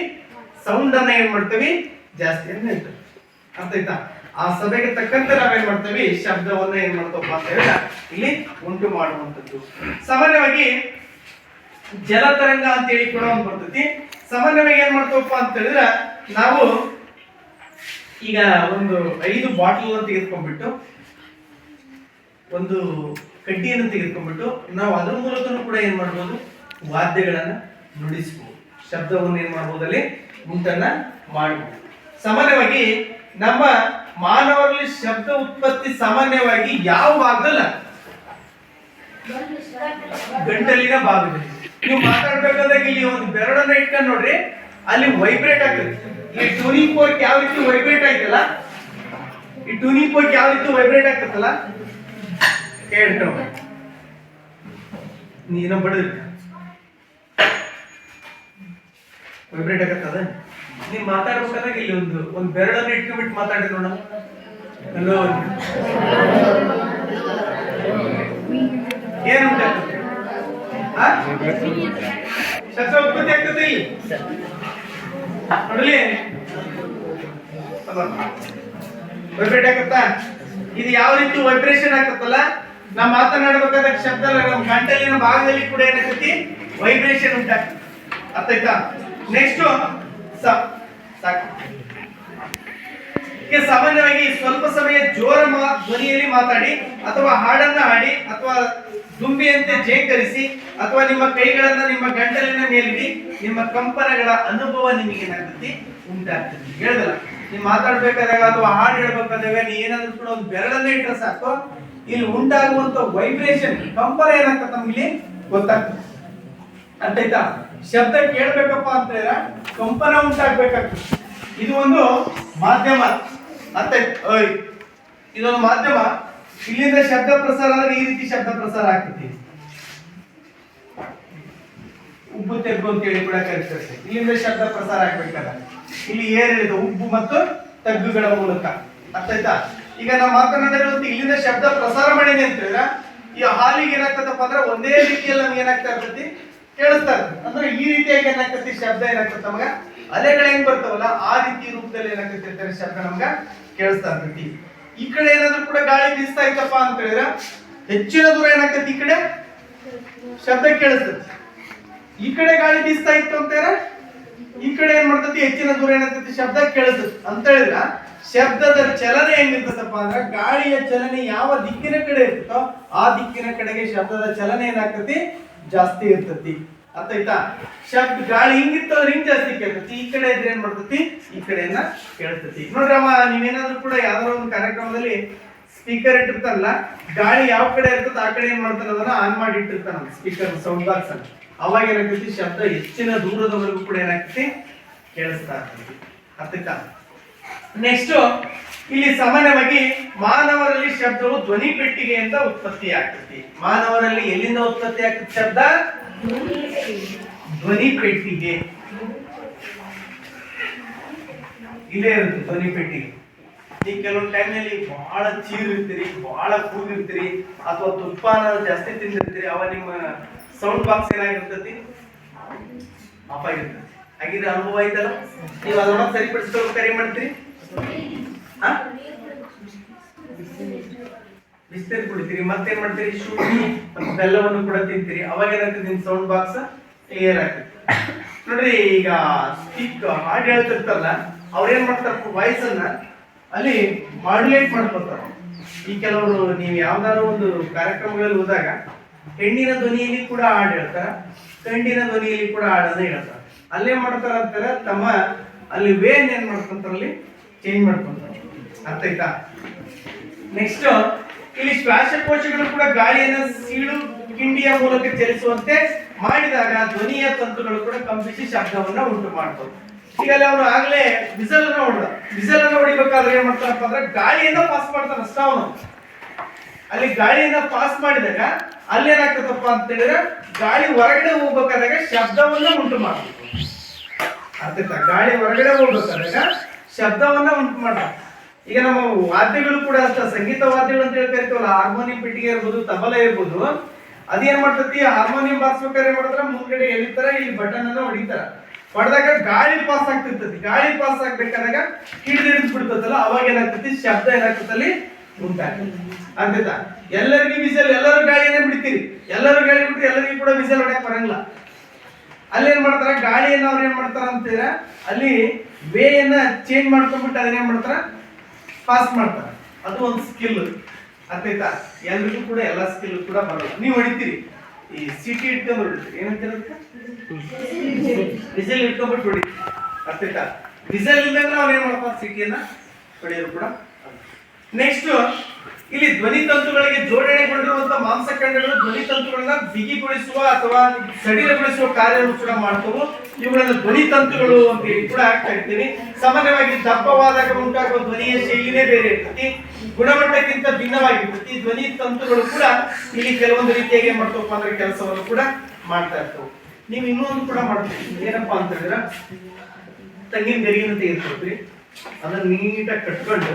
ಸೌಂಡ್ ಅನ್ನ ಏನ್ ಮಾಡ್ತೇವಿ, ಜಾಸ್ತಿ ಅಂತ ಹೇಳ್ತೇವೆ. ಅರ್ಥ ಆಯ್ತಾ? ಆ ಸಭೆಗೆ ತಕ್ಕಂತೆ ನಾವೇನ್ ಮಾಡ್ತೇವಿ, ಶಬ್ದವನ್ನ ಏನ್ ಮಾಡ್ತೇವಪ್ಪ ಅಂತ ಹೇಳಿದ್ರೆ ಇಲ್ಲಿ ಉಂಟು ಮಾಡುವಂಥದ್ದು. ಸಾಮಾನ್ಯವಾಗಿ ಜಲತರಂಗ ಅಂತ ಹೇಳಿ ಕೂಡ ಒಂದು ಬರ್ತೈತಿ. ಸಾಮಾನ್ಯವಾಗಿ ಏನ್ ಮಾಡ್ತೇವಪ್ಪ ಅಂತ ಹೇಳಿದ್ರೆ ನಾವು ಈಗ ಒಂದು 5 ಬಾಟಲ್ ತೆಗೆದುಕೊಂಡ್ಬಿಟ್ಟು, ಒಂದು ಕಡ್ಡಿಯನ್ನು ತೆಗೆದುಕೊಂಡ್ಬಿಟ್ಟು ನಾವು ಅದ್ರ ಮೂಲಕನೂ ಕೂಡ ಏನ್ ಮಾಡ್ಬೋದು, ವಾದ್ಯಗಳನ್ನ ನುಡಿಸಬಹುದು, ಶಬ್ದವನ್ನು ಏನ್ ಮಾಡ್ಬೋದು, ಅಲ್ಲಿ ಉಂಟನ್ನ ಮಾಡಬಹುದು. ಸಾಮಾನ್ಯವಾಗಿ ನಮ್ಮ ಮಾನವರಲ್ಲಿ ಶಬ್ದ ಉತ್ಪತ್ತಿ ಸಾಮಾನ್ಯವಾಗಿ ಯಾವ ಭಾಗದಲ್ಲ, ಗಂಟಲಿನ ಭಾಗದಲ್ಲಿ. ನೀವು ಮಾತಾಡ್ಬೇಕಾದಾಗ ಇಲ್ಲಿ ಒಂದು ಬೆರಳನ್ನ ಇಟ್ಕೊಂಡು ನೋಡ್ರಿ, ಅಲ್ಲಿ ವೈಬ್ರೇಟ್ ಆಗ್ತದೆ. ಈ ಟ್ಯೂನಿಂಗ್ ಫೋರ್ಕ್ ಯಾವ ರೀತಿ ವೈಬ್ರೇಟ್ ಆಯ್ತಲ್ಲ, ಈ ಟ್ಯೂನಿಂಗ್ ಫೋರ್ಕ್ ಯಾವ ರೀತಿ ವೈಬ್ರೇಟ್ ಆಗ್ತದಲ್ಲ, ಕೇಳ್ಕೊ ನೀನ ಬಡದ ವೈಬ್ರೇಟ್ ಆಗತ್ತದ. ನೀವ್ ಮಾತಾಡ್ಬೇಕಾದಾಗ ಇಲ್ಲಿ ಒಂದು ಬೆರಳನ್ನ ಇಟ್ಕೊಂಡ್ಬಿಟ್ಟು ಮಾತಾಡಿ ನೋಡ, ಹಲೋ ಏನು ಉಂಟಾಗ್ತದೆ, ಶಬ್ದ ಉತ್ಪತ್ತಿ ಆಗ್ತದೆ ಇಲ್ಲಿ ನೋಡಲಿ, ವೈಬ್ರೇಟ್ ಆಗತ್ತಾ. ಇದು ಯಾವ ರೀತಿ ವೈಬ್ರೇಷನ್ ಆಗ್ತದಲ್ಲ, ನಾವು ಮಾತನಾಡಬೇಕಾದ ಶಬ್ದ ನಮ್ಮ ಗಂಟಲಿನ ಭಾಗದಲ್ಲಿ ಕೂಡ ಏನಾಗ್ತೈತಿ, ವೈಬ್ರೇಷನ್ ಉಂಟಾಗ್ತದೆ. ಅರ್ಥ ಆಯ್ತಾ? ನೆಕ್ಸ್ಟ್ ಸಾಮಾನ್ಯವಾಗಿ ಸ್ವಲ್ಪ ಸಮಯ ಜೋರ ಧ್ವನಿಯಲ್ಲಿ ಮಾತಾಡಿ ಅಥವಾ ಹಾಡನ್ನ ಹಾಡಿ ಅಥವಾ ದುಂಬಿಯಂತೆ ಜೇಂಕರಿಸಿ ಅಥವಾ ನಿಮ್ಮ ಕೈಗಳನ್ನ ನಿಮ್ಮ ಗಂಟಲಿನ ಮೇಲಿಡಿ, ನಿಮ್ಮ ಕಂಪನಗಳ ಅನುಭವ ನಿಮಗೆ ಏನಾಗ್ತೈತಿ, ಉಂಟಾಗ್ತದೆ. ಹೇಳಿದಲ್ಲ, ನೀವು ಮಾತಾಡ್ಬೇಕಾದಾಗ ಅಥವಾ ಹಾಡು ಹೇಳ್ಬೇಕಾದಾಗ ನೀ ಏನಾದ್ರೂ ಕೂಡ ಒಂದು ಬೆರಳನ್ನ ಇಟ್ಟರೆ ಸಾಕು, ಇಲ್ಲಿ ಉಂಟಾಗುವಂತ ವೈಬ್ರೇಷನ್, ಕಂಪನ ಏನಾಗ್ತದೆ ನಮ್ಗೆ ಗೊತ್ತಾಗ್ತದೆ. ಅಂತ ಆಯ್ತಾ? ಶಬ್ದ ಕೇಳ್ಬೇಕಪ್ಪ ಅಂತ ಹೇಳಿದ್ರೆ ಕಂಪನ ಉಂಟಾಗ್ಬೇಕಾಗ್ತದೆ. ಇದು ಒಂದು ಮಾಧ್ಯಮ. ಅಂತ ಇದೊಂದು ಮಾಧ್ಯಮ. ಇಲ್ಲಿಂದ ಶಬ್ದ ಪ್ರಸಾರ ಅಂದ್ರೆ ಈ ರೀತಿ ಶಬ್ದ ಪ್ರಸಾರ ಆಗ್ತದೆ. ಉಬ್ಬು ತೆಗ್ಗು ಅಂತ ಹೇಳಿ ಕೂಡ ಕರೀತಾರೆ. ಇಲ್ಲಿಂದ ಶಬ್ದ ಪ್ರಸಾರ ಆಗ್ಬೇಕಾದ ಇಲ್ಲಿ ಏರಿಳಿದ ಉಬ್ಬು ಮತ್ತು ತಗ್ಗುಗಳ ಮೂಲಕ. ಅರ್ಥ ಆಯ್ತಾ? ಈಗ ನಾವು ಮಾತನಾಡಿರುವಂತ ಇಲ್ಲಿಂದ ಶಬ್ದ ಪ್ರಸಾರ ಮಾಡಿದೆ ಅಂತ ಹೇಳಿದ್ರೆ ಈ ಹಾಲಿಗೆ ಏನಾಗ್ತದಪ್ಪ ಅಂದ್ರೆ ಒಂದೇ ರೀತಿಯಲ್ಲಿ ನಮ್ಗೆ ಏನಾಗ್ತಾ ಇರ್ತೈತಿ, ಕೇಳಿಸ್ತಾ ಇರ್ತದೆ. ಅಂದ್ರೆ ಈ ರೀತಿಯಾಗಿ ಏನಾಗ್ತತಿ, ಶಬ್ದ ಏನಾಗ್ತದೆ ನಮಗ ಅಲೆಗಳು ಹೆಂಗ್ ಬರ್ತಾವಲ್ಲ ಆ ರೀತಿ ರೂಪದಲ್ಲಿ ಏನಾಗ್ತೈತಿ ಅಂತಾರೆ ಶಬ್ದ ನಮ್ಗ ಕೇಳಿಸ್ತಾ ಇರ್ತೈತಿ. ಈ ಕಡೆ ಏನಾದ್ರೂ ಕೂಡ ಗಾಳಿ ಬೀಸ್ತಾ ಇತ್ತಪ್ಪ ಅಂತ ಹೇಳಿದ್ರೆ ಹೆಚ್ಚಿನ ದೂರ ಏನಾಗ್ತೈತಿ, ಈ ಕಡೆ ಶಬ್ದ ಕೇಳಿಸ್ತೈತಿ. ಈ ಕಡೆ ಗಾಳಿ ಬೀಸ್ತಾ ಇತ್ತು ಅಂತ ಹೇಳಿದ್ರೆ ಈ ಕಡೆ ಏನ್ ಮಾಡ್ತೈತಿ, ಹೆಚ್ಚಿನ ದೂರ ಏನಾಗ್ತೈತಿ, ಶಬ್ದ ಕೇಳಿಸ್ತೈತಿ. ಅಂತ ಹೇಳಿದ್ರ ಶಬ್ದದ ಚಲನೆ ಹೆಂಗಿರ್ತದಪ್ಪ ಅಂದ್ರೆ ಗಾಳಿಯ ಚಲನೆ ಯಾವ ದಿಕ್ಕಿನ ಕಡೆ ಇರ್ತದೋ ಆ ದಿಕ್ಕಿನ ಕಡೆಗೆ ಶಬ್ದದ ಚಲನೆ ಏನಾಗ್ತತಿ, ಜಾಸ್ತಿ ಇರ್ತತಿ. ಅರ್ಥ ಆಯ್ತಾ? ಶಬ್ದ ಗಾಳಿ ಹಿಂಗಿತ್ತಂದ್ರೆ ಹಿಂಗ್ ಜಾಸ್ತಿ ಕೇಳ್ತತಿ, ಈ ಕಡೆ ಇದ್ರೆ ಏನ್ ಮಾಡ್ತತಿ, ಈ ಕಡೆಯನ್ನ ಕೇಳ್ತತಿ. ನೋಡ್ರಮ್ಮ, ನೀವೇನಾದ್ರೂ ಕೂಡ ಯಾವ್ದಾರ ಒಂದು ಕಾರ್ಯಕ್ರಮದಲ್ಲಿ ಸ್ಪೀಕರ್ ಇಟ್ಟಿರ್ತಾರಲ್ಲ, ಗಾಳಿ ಯಾವ ಕಡೆ ಇರ್ತದ ಆ ಕಡೆ ಏನ್ ಮಾಡ್ತಾರ, ಅದನ್ನ ಆನ್ ಮಾಡಿ ಇಟ್ಟಿರ್ತಾನ ಸ್ಪೀಕರ್ ಸೌಂಡ್ ಬಾಕ್ಸ್ ಅಲ್ಲಿ. ಅವಾಗ ಏನಾಗ್ತತಿ, ಶಬ್ದ ಹೆಚ್ಚಿನ ದೂರದವರೆಗೂ ಕೂಡ ಏನಾಗ್ತತಿ, ಕೇಳಿಸ್ತಾ ಇರ್ತತಿ. ಅರ್ಥ ಆಯ್ತಾ? ನೆಕ್ಸ್ಟ್ ಇಲ್ಲಿ ಸಾಮಾನ್ಯವಾಗಿ ಮಾನವರಲ್ಲಿ ಶಬ್ದವು ಧ್ವನಿ ಪೆಟ್ಟಿಗೆಯಿಂದ ಉತ್ಪತ್ತಿ ಆಗ್ತತಿ. ಮಾನವರಲ್ಲಿ ಎಲ್ಲಿಂದ ಉತ್ಪತ್ತಿ ಆಗ್ತದೆ ಶಬ್ದ? ಧ್ವನಿ ಪೆಟ್ಟಿಗೆ. ಇಲ್ಲೇ ಇರುತ್ತೆ ಧ್ವನಿ ಪೆಟ್ಟಿಗೆ. ನೀವು ಕೆಲವೊಂದು ಟೈಮ್ನಲ್ಲಿ ಬಹಳ ಚೀರಿರ್ತೀರಿ, ಬಹಳ ಕೂಗಿರ್ತೀರಿ ಅಥವಾ ತುಪ್ಪನ ಜಾಸ್ತಿ ತಿಂದಿರ್ತೀರಿ, ಅವ ನಿಮ್ಮ ಸೌಂಡ್ ಬಾಕ್ಸ್ ಏನಾಗಿರ್ತತಿ, ಆಫ್ ಆಗಿರ್ತದೆ. ಹಾಗಿದ್ರೆ ಅನುಭವ ಆಯ್ತಲ್ಲ. ನೀವು ಅದನ್ನ ಸರಿಪಡಿಸ್ಕೊಂಡು ಕರೆ ಮಾಡ್ತೀರಿ. ಬಿಸಿನೀರು ಕುಡಿತೀರಿ, ಮತ್ತೇನ್ ಮಾಡ್ತೀರಿ, ಶುಂಠಿ ಮತ್ತು ಬೆಲ್ಲವನ್ನು ಕೂಡ ತಿಂತೀರಿ. ಅವಾಗ ಏನಾಗ್ತದೆ, ನಿಮ್ ಸೌಂಡ್ ಬಾಕ್ಸ್ ಕ್ಲಿಯರ್ ಆಗ್ತದೆ. ನೋಡ್ರಿ, ಈಗ ಸ್ಪೀಕ್ ಹಾಡು ಹೇಳ್ತಿರ್ತಾರಲ್ಲ, ಅವ್ರೇನ್ ಮಾಡ್ತಾರ, ವಾಯ್ಸ್ ಅನ್ನ ಅಲ್ಲಿ ಮಾಡ್ಯುಲೇಟ್ ಮಾಡ್ಕೊತಾರ. ಈ ಕೆಲವರು ನೀವು ಯಾವ್ದಾದ್ರು ಒಂದು ಕಾರ್ಯಕ್ರಮಗಳಲ್ಲಿ ಹೋದಾಗ ಹೆಣ್ಣಿನ ಧ್ವನಿಯಲ್ಲಿ ಕೂಡ ಹಾಡು ಹೇಳ್ತಾರ, ಗಂಡಿನ ಧ್ವನಿಯಲ್ಲಿ ಕೂಡ ಹಾಡನ್ನ ಹೇಳ್ತಾರ. ಅಲ್ಲೇ ಮಾಡ್ತಾರ ಅಂತಾರ, ತಮ್ಮ ಅಲ್ಲಿ ವೇನ್ ಏನ್ ಮಾಡ್ಕೊಂತಾರ, ಅಲ್ಲಿ ಚೇಂಜ್ ಮಾಡ್ಕೊಂತಾರ. ಅರ್ಥ ಆಯ್ತಾ? ನೆಕ್ಸ್ಟ್, ಇಲ್ಲಿ ಶ್ವಾಸಕೋಶಗಳು ಕೂಡ ಗಾಳಿಯನ್ನು ಸೀಳು ಕಿಂಡಿಯ ಮೂಲಕ ಚಲಿಸುವಂತೆ ಮಾಡಿದಾಗ ಧ್ವನಿಯ ತಂತುಗಳು ಕೂಡ ಕಂಪಿಸಿ ಶಬ್ದವನ್ನ ಉಂಟು ಮಾಡ್ತವೆ. ಈಗ ಅವನು ಆಗ್ಲೇ ವಿಸಲ್ ಅನ್ನ ಹೊಡೆದ, ವಿಸಲ್ ಅನ್ನ ಹೊಡಿಬೇಕಾದ್ರೆ ಏನ್ ಮಾಡ್ತಾನಪ್ಪ ಅಂದ್ರೆ ಗಾಳಿಯನ್ನ ಪಾಸ್ ಮಾಡ್ತಾನ ಅಷ್ಟ. ಅವನು ಅಲ್ಲಿ ಗಾಳಿಯನ್ನ ಪಾಸ್ ಮಾಡಿದಾಗ ಅಲ್ಲಿ ಏನಾಗ್ತದಪ್ಪ ಅಂತ ಹೇಳಿದ್ರೆ ಗಾಳಿ ಹೊರಗಡೆ ಹೋಗ್ಬೇಕಾದಾಗ ಶಬ್ದವನ್ನ ಉಂಟು ಮಾಡ್ತದೆ. ಅರ್ಥ ಆಯ್ತಾ? ಗಾಳಿ ಹೊರಗಡೆ ಹೋಗ್ಬೇಕಾದಾಗ ಶಬ್ದವನ್ನ ಉಂಟು ಮಾಡ್ತಾರೆ. ಈಗ ನಮ್ಮ ವಾದ್ಯಗಳು ಕೂಡ ಅಷ್ಟ, ಸಂಗೀತ ವಾದ್ಯಗಳು ಅಂತ ಹೇಳಿ ಕರಿತೀವಲ್ಲ, ಹಾರ್ಮೋನಿಯಂ ಪೆಟ್ಟಿಗೆ ಇರ್ಬೋದು, ತಬಲ ಇರ್ಬೋದು, ಅದೇನ್ ಮಾಡ್ತತಿ, ಹಾರ್ಮೋನಿಯಂ ಬಾರಿಸ್ಬೇಕಾದ್ರೆ ಏನ್ ಮಾಡ್ತಾರ, ಮುಂದ್ಗಡೆ ಎಳಿತಾರ, ಇಲ್ಲಿ ಬಟನ್ ಅನ್ನ ಹೊಡಿತಾರ. ಹೊಡೆದಾಗ ಗಾಳಿ ಪಾಸ್ ಆಗ್ತಿರ್ತತಿ. ಗಾಳಿ ಪಾಸ್ ಆಗ್ಬೇಕಾದಾಗ ಹಿಡಿದು ಬಿಡ್ತದಲ್ಲ, ಅವಾಗ ಏನಾಗ್ತತಿ, ಶಬ್ದ ಏನಾಗ್ತದೆ ಅಲ್ಲಿ ಉಂಟಾಗ್ತದೆ. ಅರ್ಥ? ಎಲ್ಲರಿಗೂ ವಿಸಲ್, ಎಲ್ಲರೂ ಗಾಳಿಯನ್ನ ಬಿಡ್ತೀರಿ, ಎಲ್ಲರೂ ಗಾಳಿ ಬಿಟ್ಟು ಎಲ್ಲರಿಗೂ ಕೂಡ ವಿಸಲ್ ಹೊಡ್ಯಾಕ್ ಬರಂಗಿಲ್ಲ. ಅಲ್ಲಿ ಏನ್ ಮಾಡ್ತಾರ, ಗಾಳಿಯನ್ನ ಅವ್ರು ಏನ್ ಮಾಡ್ತಾರ ಅಂತೀರ, ಅಲ್ಲಿ ವೇಯನ್ನ ಚೇಂಜ್ ಮಾಡ್ಕೊಂಡ್ಬಿಟ್ಟು ಅದನ್ನ ಏನ್ ಮಾಡ್ತಾರ, ಪಾಸ್ ಮಾಡ್ತಾರ. ಅದು ಒಂದು ಸ್ಕಿಲ್. ಅರ್ಥ ಆಯ್ತಾ? ಎಲ್ರಿಗೂ ಕೂಡ ಎಲ್ಲ ಸ್ಕಿಲ್ ಕೂಡ ಬರಲ್ಲ. ನೀವು ಹೊಡಿತೀರಿ, ಈ ಸಿಟಿ ಇಟ್ಕೊಂಡು ಹೊಡಿತೀರಿ, ಏನಂತೀರ, ವಿಸಲ್ ಇಟ್ಕೊಂಡ್ಬಿಟ್ಟು ಹೊಡಿ. ಅರ್ಥ ಆಯ್ತಾ? ವಿಸಲ್ ಇಲ್ದಂದ್ರೆ ಅವ್ರು ಏನ್ ಮಾಡ್ತಾರ, ಸಿಟಿಯನ್ನ ಹೊಡೆಯೋರು ಕೂಡ. ನೆಕ್ಸ್ಟ್, ಇಲ್ಲಿ ಧ್ವನಿ ತಂತುಗಳಿಗೆ ಜೋಡಣೆಗೊಂಡಿರುವಂತಹ ಮಾಂಸಖಂಡಗಳು ಧ್ವನಿ ತಂತುಗಳನ್ನ ಬಿಗಿಗೊಳಿಸುವ ಅಥವಾ ಸಡಿಲಗೊಳಿಸುವ ಕಾರ್ಯವನ್ನು ಕೂಡ ಮಾಡ್ತವು. ಇವುಗಳನ್ನು ಧ್ವನಿ ತಂತುಗಳು ಅಂತ ಹೇಳಿ ಕೂಡ ಆಗ್ತಾ ಇರ್ತೀವಿ. ಸಾಮಾನ್ಯವಾಗಿ ದಪ್ಪವಾದಾಗ ಉಂಟಾಗುವ ಧ್ವನಿಯ ಶೈಲಿನೇ ಬೇರೆ ಇರ್ತತಿ, ಗುಣಮಟ್ಟಕ್ಕಿಂತ ಭಿನ್ನವಾಗಿರ್ತತಿ. ಧ್ವನಿ ತಂತುಗಳು ಕೂಡ ಇಲ್ಲಿ ಕೆಲವೊಂದು ರೀತಿಯಾಗಿ ಏನ್ ಮಾಡ್ತವಪ್ಪ ಅಂದ್ರೆ ಕೆಲಸವನ್ನು ಕೂಡ ಮಾಡ್ತಾ ಇರ್ತವೆ. ನೀವು ಇನ್ನೊಂದು ಕೂಡ ಮಾಡ್ತೀವಿ, ಏನಪ್ಪಾ ಅಂತ ಹೇಳಿದ್ರೆ ತೆಂಗಿನ ಗರಿಯನ್ನು ತೆಗೆದುಕೊಳ್ತೀರಿ, ಅದನ್ನ ನೀಟಾಗಿ ಕಟ್ಕೊಂಡು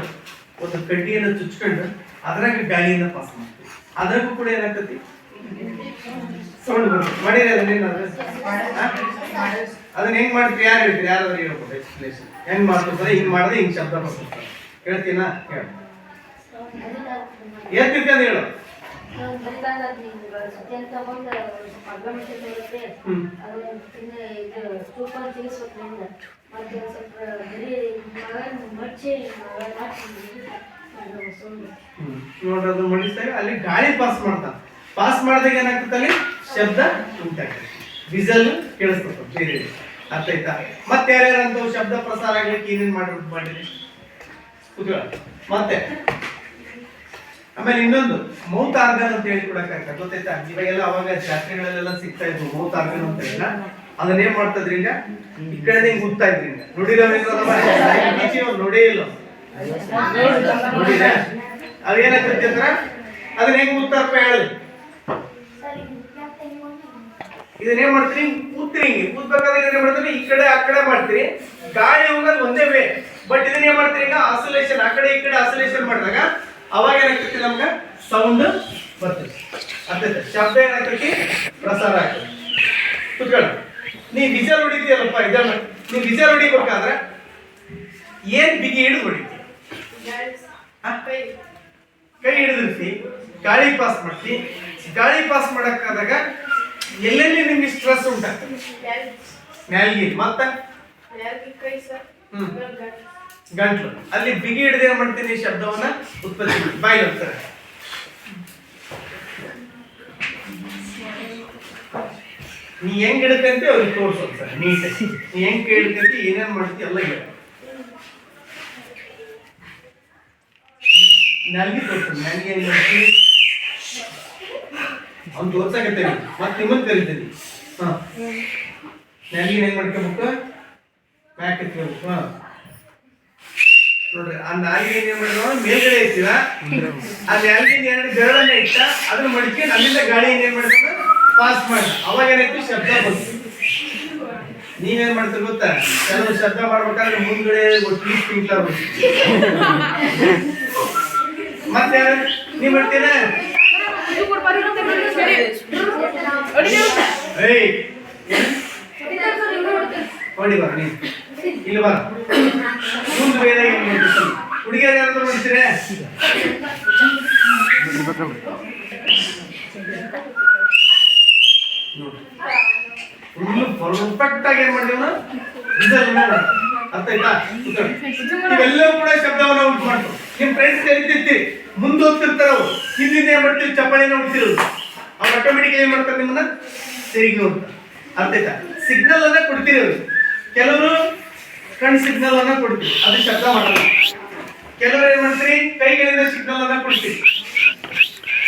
ಒಂದು ಕಡ್ಡಿಯನ್ನು ಚುಚ್ಕೊಂಡು ಅದ್ರಾಗ ಗಾಳಿಯನ್ನ ಪಾಸ್ ಮಾಡ್ತೀವಿ. ಅದ್ರಾಗೂ ಕೂಡ ಏನಾಗ್ತತಿ, ಸೌಂಡ್ ಬರ್ತದೆ. ಮಾಡಿರಿ ಅದನ್ನೇನಾದ್ರೆ ಅದನ್ನ ಹೆಂಗ್ ಮಾಡ್ತೀವಿ, ಯಾರು ಹೇಳ್ತೀರಿ, ಯಾರಾದ್ರೂ ಹೇಳ್ಬೋದು ಎಕ್ಸ್ಪ್ಲೇಷನ್ ಹೆಂಗ್ ಮಾಡ್ತಾರೆ. ಹಿಂಗ್ ಮಾಡಿದ್ರೆ ಹಿಂಗ್ ಶಬ್ದ ಬರ್ತದೆ. ಹೇಳ್ತೀನಾ? ಹೇಳ, ಎತ್ತಿರ್ಕಂದ್ ಹೇಳು. ನೋಡ್ರಿ, ಅದು ಮಡಿಸಿದಾಗ ಅಲ್ಲಿ ಗಾಳಿ ಪಾಸ್ ಮಾಡ್ತಾನ. ಪಾಸ್ ಮಾಡಿದಾಗ ಏನಾಗ್ತದೆ, ಅಲ್ಲಿ ಶಬ್ದ ಉಂಟಾಗ್ತದೆ, ವಿಸಲ್ ಕೇಳಿಸ್ತದೆ ಬೇರೆ. ಅರ್ಥ ಆಯ್ತಾ? ಮತ್ತೆ ಯಾರ್ಯಾರಂತವು ಶಬ್ದ ಪ್ರಸಾರ ಆಗ್ಲಿಕ್ಕೆ ಏನೇನ್ ಮಾಡಿರಿ ಮತ್ತೆ. ಆಮೇಲೆ ಇನ್ನೊಂದು ಮೌತ್ ಆರ್ಗನ್ ಅಂತ ಹೇಳಿ ಕೂಡ ಕರೀತಾರೆ, ಗೊತ್ತಾಯ್ತಾ? ಇವಾಗೆಲ್ಲ ಅವಾಗ ಜಾತ್ರೆಗಳಲ್ಲೆಲ್ಲ ಸಿಗ್ತಾ ಇದ್ವು ಮೌತ್ ಆರ್ಗನ್ ಅಂತ ಹೇಳಿಲ್ಲ. ಅದನ್ನ ಏನ್ ಮಾಡ್ತದ್ರಿ, ಈಗ ಈ ಕಡೆ ಹಿಂಗ್ ಉತ್ತಾ ಇದ್ರಿ, ನೋಡಿರೋ ನೋಡೇ ಇಲ್ಲ, ನೋಡಿರ ಅದೇನಾಗ್ತದೆ ಅಂದ್ರ ಅದನ್ನ ಹೆಂಗ್ ಉತ್ತಾರಪ್ಪ ಹೇಳಲಿ. ಇದನ್ನ ಏನ್ ಮಾಡ್ತೀರಿ, ಉತ್ರಿ, ಹಿಂಗೆ ಉತ್ಬೇಕಾದ್ರೆ ಏನ್ ಮಾಡ್ತೀರಿ, ಈ ಕಡೆ ಆ ಕಡೆ ಮಾಡ್ತೀರಿ, ಗಾಳಿ ಹೋಗೋದು ಒಂದೇ ವೇ. ಬಟ್ ಇದನ್ನ ಏನ್ ಮಾಡ್ತೀರಿ, ಈಗ ಆಸಿಲೇಷನ್, ಆ ಕಡೆ ಈ ಕಡೆ ಆಸಿಲೇಷನ್ ಮಾಡಿದಾಗ ಅವಾಗ ಏನಾಗ್ತೈತಿ, ನಮ್ಗೆ ಸೌಂಡ್ ಬರ್ತದೆ. ಅರ್ಥ ಆಯ್ತಾ? ಶಬ್ದ ಏನಾಗ್ತೈತಿ, ಪ್ರಸಾರ ಆಗ್ತದೆ. ಕುತ್ಕೊಳ್ಳ, ನೀ ವಿಸಲ್ ಹೊಡಿತೀಯಲ್ಲಪ್ಪ, ಇದನ್ನ ನೀ ವಿಸಲ್ ಹೊಡಿಬೇಕಾದ್ರೆ ಏನ್ ಬಿಗಿ ಹಿಡಿದು ಹೊಡಿತಿ, ಕೈ ಹಿಡಿದಿರ್ತಿ, ಗಾಳಿ ಪಾಸ್ ಮಾಡ್ತಿ. ಗಾಳಿ ಪಾಸ್ ಮಾಡಕ್ಕಾದಾಗ ಎಲ್ಲೆಲ್ಲಿ ನಿಮ್ಗೆ ಸ್ಟ್ರೆಸ್ ಉಂಟಾಗ್ತದೆ, ನ್ಯಾಲ್ಗಿ ಮತ್ತ ಗಂಟ್ಲು, ಅಲ್ಲಿ ಬಿಗಿ ಹಿಡಿದು ಏನ್ ಮಾಡ್ತೀನಿ, ಶಬ್ದವನ್ನ ಉತ್ಪತ್ತಿ ಮಾಡಿ ಬಾಯಿಲ್ ಹೋಗ್ತಾರೆ. ನೀ ಹೆಂಗ್ ಹಿಡ್ಕಂತಿ ಅವ್ರಿಗೆ ತೋರ್ಸೋದು ಸರ್ ನೀಟಾಗಿ. ನೀ ಹೆಂಗ್ ಹಿಡ್ಕಂತಿ, ಏನೇನ್ ಮಾಡ್ತಿ ಎಲ್ಲ ಹೇಳ. ನಾಲ್ಗೆ ತೋರ್ಸೋದು, ನಾಲ್ಗೆ ಏನ್ ಮಾಡ್ತೀವಿ, ಅವ್ನು ತೋರ್ಸಕತ್ತೇನೆ, ಮತ್ತೆ ನಿಮ್ಮನ್ನು ಕರಿತೀನಿ. ಹಾ, ನಾಲ್ಗೆ ಏನ್ ಮಾಡ್ಕೋಬೇಕು, ಮ್ಯಾಕ್ ಎತ್ಕೋಬೇಕು. ಹಾ, ನೋಡ್ರಿ, ಆ ನಾಲ್ಗೆ ಏನ್ ಮಾಡಿದ ಮೇಲ್ಗಡೆ ಇರ್ತೀವ, ಆ ನಾಲ್ಗೆ ಎರಡು ಬೆರಳನ್ನ ಇಟ್ಟ ಅದನ್ನ ಮಡಿಕೆ ಅಲ್ಲಿಂದ ಗಾಳಿ ಏನ್ ಮಾಡಿದ ಪಾಸ್ ಮಾಡಿ, ಅವಾಗ ಏನಾಯ್ತು, ಶಬ್ದ ಬಂತು. ನೀವೇನ್ ಮಾಡ್ತೀರಿ ಗೊತ್ತಾ, ಕೆಲವು ಶಬ್ದ ಮಾಡ್ಬೇಕಾದ್ರೆ ಮುಂದ್ಗಡೆ ಒಟ್ಟಿ ಸ್ಪ್ರಿಂಕ್ಲರ್ ಮತ್ತೆ ನೀವ್ ಮಾಡ್ತೀರ, ಹೊಡಿ ಬರ ನೀನು ಇಲ್ಲಿ ಬರ ಮುಂದೆ ಬೇರೆ ಹುಡುಗಿಯರು ಯಾರಾದ್ರೂ ನೋಡ್ತೀರೇ ಫುಲ್ ಪರ್ಫೆಕ್ಟ್ ಆಗಿ ಏನ್ ಮಾಡಿದೀವಿ ನಾವು ಅರ್ಥ ಆಯ್ತಾ ಇವೆಲ್ಲವೂ ಕೂಡ ಶಬ್ದವನ್ನ ಉಂಟು ಮಾಡ್ತು ನಿಮ್ ಫ್ರೆಂಡ್ಸ್ ಕರಿತಿರ್ತೀರಿ ಮುಂದೆ ಹೋಗ್ತಿರ್ತಾರ ಅವ್ರು ಹಿಂದಿಂದ ಏನ್ ಮಾಡ್ತೀವಿ ಚಪ್ಪಾಳಿನ ಹೊಡ್ತಿರೋದು ಅವ್ರು ಆಟೋಮೆಟಿಕ್ ಏನ್ ಮಾಡ್ತಾರೆ ನಿಮ್ಮನ್ನ ತಿರುಗಿ ನೋಡ್ತಾರೆ ಅರ್ಥ ಆಯ್ತಾ ಸಿಗ್ನಲ್ ಅನ್ನ ಕೊಡ್ತೀರಿ ಅವ್ರು ಕೆಲವರು ಕಣ್ ಸಿಗ್ನಲ್ ಅನ್ನ ಕೊಡ್ತೀವಿ ಅದು ಶಬ್ದ ಮಾಡಲ್ಲ ಕೆಲವರು ಏನ್ ಮಾಡ್ತೀರಿ ಕೈಗಳಿಂದ ಸಿಗ್ನಲ್ ಅನ್ನ ಕೊಡ್ತೀವಿ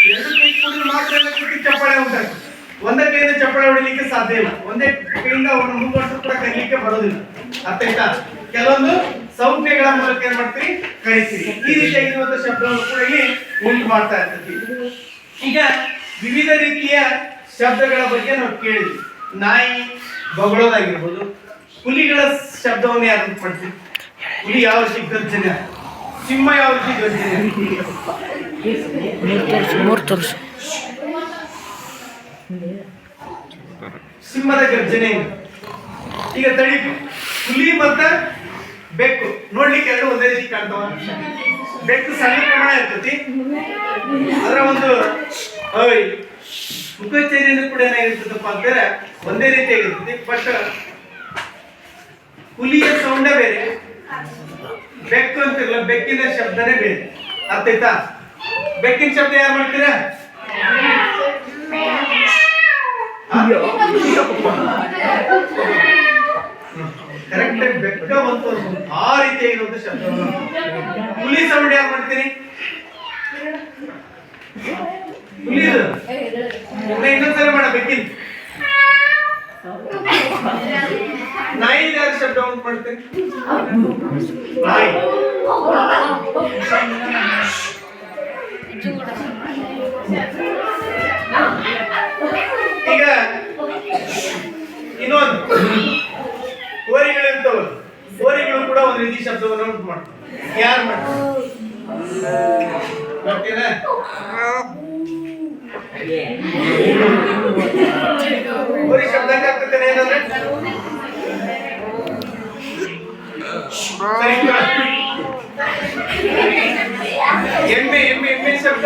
ಎರಡು ಕೈ ಕೊಡಿದ್ರೆ ಮಾತ್ರ ಚಪ್ಪಾಳೆ ಉಂಟಾಗ್ತದೆ ಒಂದೇ ಕೈಯಿಂದ ಚಪ್ಪಾಳೆ ಹೊಡಿಲಿಕ್ಕೆ ಸಾಧ್ಯ ಇಲ್ಲ ಒಂದೇ ಕೈಯಿಂದ ಅವನು ಮುಂದುವರ್ಸು ಕೂಡ ಕರೀಲಿಕ್ಕೆ ಬರೋದಿಲ್ಲ ಅರ್ಥ ಆಯ್ತಾ ಕೆಲವೊಂದು ಸಂಜ್ಞೆಗಳ ಮೂಲಕ ಏನ್ ಮಾಡ್ತೀರಿ ಕಳಿಸ್ತೀರಿ ಈ ರೀತಿಯಾಗಿರುವಂತಹ ಶಬ್ದವನ್ನು ಕೂಡ ಇಲ್ಲಿ ಉಂಟು ಮಾಡ್ತಾ ಇರ್ತೀವಿ ಈಗ ವಿವಿಧ ರೀತಿಯ ಶಬ್ದಗಳ ಬಗ್ಗೆ ನಾವು ಕೇಳಿದ್ವಿ ನಾಯಿ ಬಗಳೋದಾಗಿರ್ಬೋದು ಹುಲಿಗಳ ಶಬ್ದವನ್ನು ಯಾರು ಉಂಟು ಮಾಡ್ತೀವಿ ಹುಲಿ ಯಾವ ರೀತಿ ಗರ್ಜನೆ ಸಿಂಹ ಯಾವ ರೀತಿ ಗರ್ಜನೆ ಸಿಂಹದ ಗರ್ಜನೆ ಈಗ ತಡಿ ಹುಲಿ ಮತ್ತ ಬೆಕ್ಕು ನೋಡ್ಲಿಕ್ಕೆ ಎರಡು ಒಂದೇ ರೀತಿ ಕಾಣ್ತಾವ ಬೆಕ್ಕು ಸಣ್ಣ ಪ್ರಮಾಣ ಇರ್ತೈತಿ ಅದರ ಒಂದು ಮುಖಚರ್ಯೆಯನ್ನು ಕೂಡ ಏನಾಗಿರ್ತದಪ್ಪ ಅಂತಂದ್ರೆ ಒಂದೇ ರೀತಿಯಾಗಿರ್ತೈತಿ ಬಟ್ ಹುಲಿಯ ಸೌಂಡ ಬೇರೆ ಬೆಕ್ಕು ಅಂತಿರಲ್ಲ ಬೆಕ್ಕಿನ ಶಬ್ದನೇ ಬೇರೆ ಅರ್ಥ ಆಯ್ತಾ ಬೆಕ್ಕಿನ ಶಬ್ದ ಯಾರು ಮಾಡ್ತೀರಾ ಕರೆಕ್ಟ್ ಬೆಕ್ಕ ಬಂತು ಆ ರೀತಿಯಾಗಿರುವಂತ ಶಬ್ದವನ್ನು ಹುಲಿ ಸೌಂಡ್ ಯಾರು ಮಾಡ್ತೀರಿ ಹುಲಿದು ಇನ್ನೊಂದ್ಸಲ ಮಾಡ ಬೆಕ್ಕಿನ ನಾಯಿ ಯಾರು ಶಬ್ದ ಉಂಟು ಮಾಡ್ತೀರಿ ನಾಯಿ ಈಗ ಇನ್ನೊಂದು ಹೋರಿಗಳಿರ್ತಾವ ಹೋರಿಗಳು ಕೂಡ ಒಂದು ರೀತಿ ಶಬ್ದವನ್ನು ಉಂಟು ಮಾಡ್ತಾರೆ ಯಾರು ಮಾಡ್ತೀರಾ ಹೋರಿ ಶಬ್ದ ಆಗ್ತದೆ ಏನಂದ್ರೆ ಎಮ್ಮೆ ಎಮ್ಮೆ ಎಮ್ಮೆ ಶಬ್ದ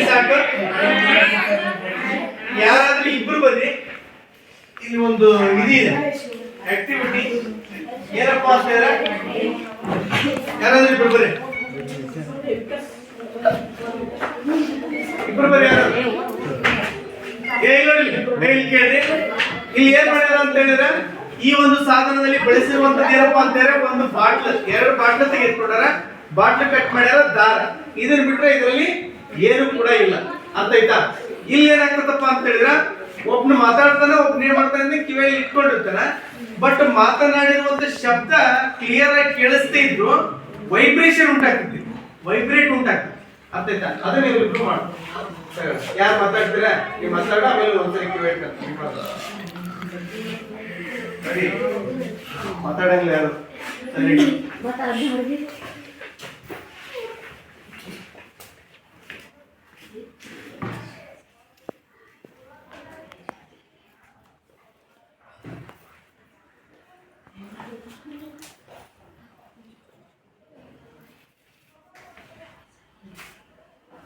ಸಾಕು ಯಾರಾದ್ರೂ ಇಬ್ರು ಬನ್ನಿ ಇಲ್ಲಿ ಒಂದು ಇದೆ ಆಕ್ಟಿವಿಟಿ ಏನಪ್ಪಾ ಅಂತ ಯಾರಾದ್ರೂ ಇಬ್ರು ಬರ್ರಿ ಇಬ್ರು ಬರ್ರಿ ಯಾರಾದ್ರೂ ಕೇಳ್ರಿ ಇಲ್ಲಿ ಏನ್ ಮಾಡ್ಯಾರ ಅಂತ ಹೇಳಿದ್ರೆ ಈ ಒಂದು ಸಾಧನದಲ್ಲಿ ಬಳಸಿರುವಂತದ್ದು ಏನಪ್ಪಾ ಅಂತ ಹೇಳಿದ್ರೆ ಒಂದು ಬಾಟ್ಲ್ ಎರಡು ಬಾಟ್ಲ್ ತೆಗೆದುಕೊಂಡಾರ ಬಾಟ್ಲ್ ಕಟ್ ಮಾಡ್ಯಾರ ದಾರ ಇದನ್ನ ಬಿಟ್ರೆ ಇದರಲ್ಲಿ ಏನು ಕೂಡ ಇಲ್ಲ ಅಂತ ಆಯ್ತಾ ಇಲ್ಲಿ ಏನಾಗ್ತದಪ್ಪ ಅಂತ ಹೇಳಿದ್ರ ಒಬ್ನು ಮಾತಾಡ್ತಾನೆ ಒಬ್ನ ಏನ್ ಮಾಡ್ತಾನೆ ಕಿವಿಯಲ್ಲಿ ಇಟ್ಕೊಂಡಿರ್ತಾನ ಬಟ್ ಮಾತನಾಡಿರುವಂತ ಶಬ್ದ ಕ್ಲಿಯರ್ ಆಗಿ ಕೇಳಿಸ್ತಾ ಇದ್ರು ವೈಬ್ರೇಷನ್ ಉಂಟಾಗ್ತದೆ ವೈಬ್ರೇಟ್ ಉಂಟಾಗ್ತದೆ ಅರ್ಥ ಆಯ್ತಾ ಅದನ್ನ ನೀವು ಇಂಪ್ರೂವ್ ಮಾಡಿ ಯಾರು ಮಾತಾಡ್ತೀರಾ ನೀವು ಮಾತಾಡ ಆಮೇಲೆ ಒಂದ್ಸರಿ ಕಿವಿ ಸರಿ ಮಾತಾಡಂಗಿಲ್ಲ ಯಾರು ಸರಿ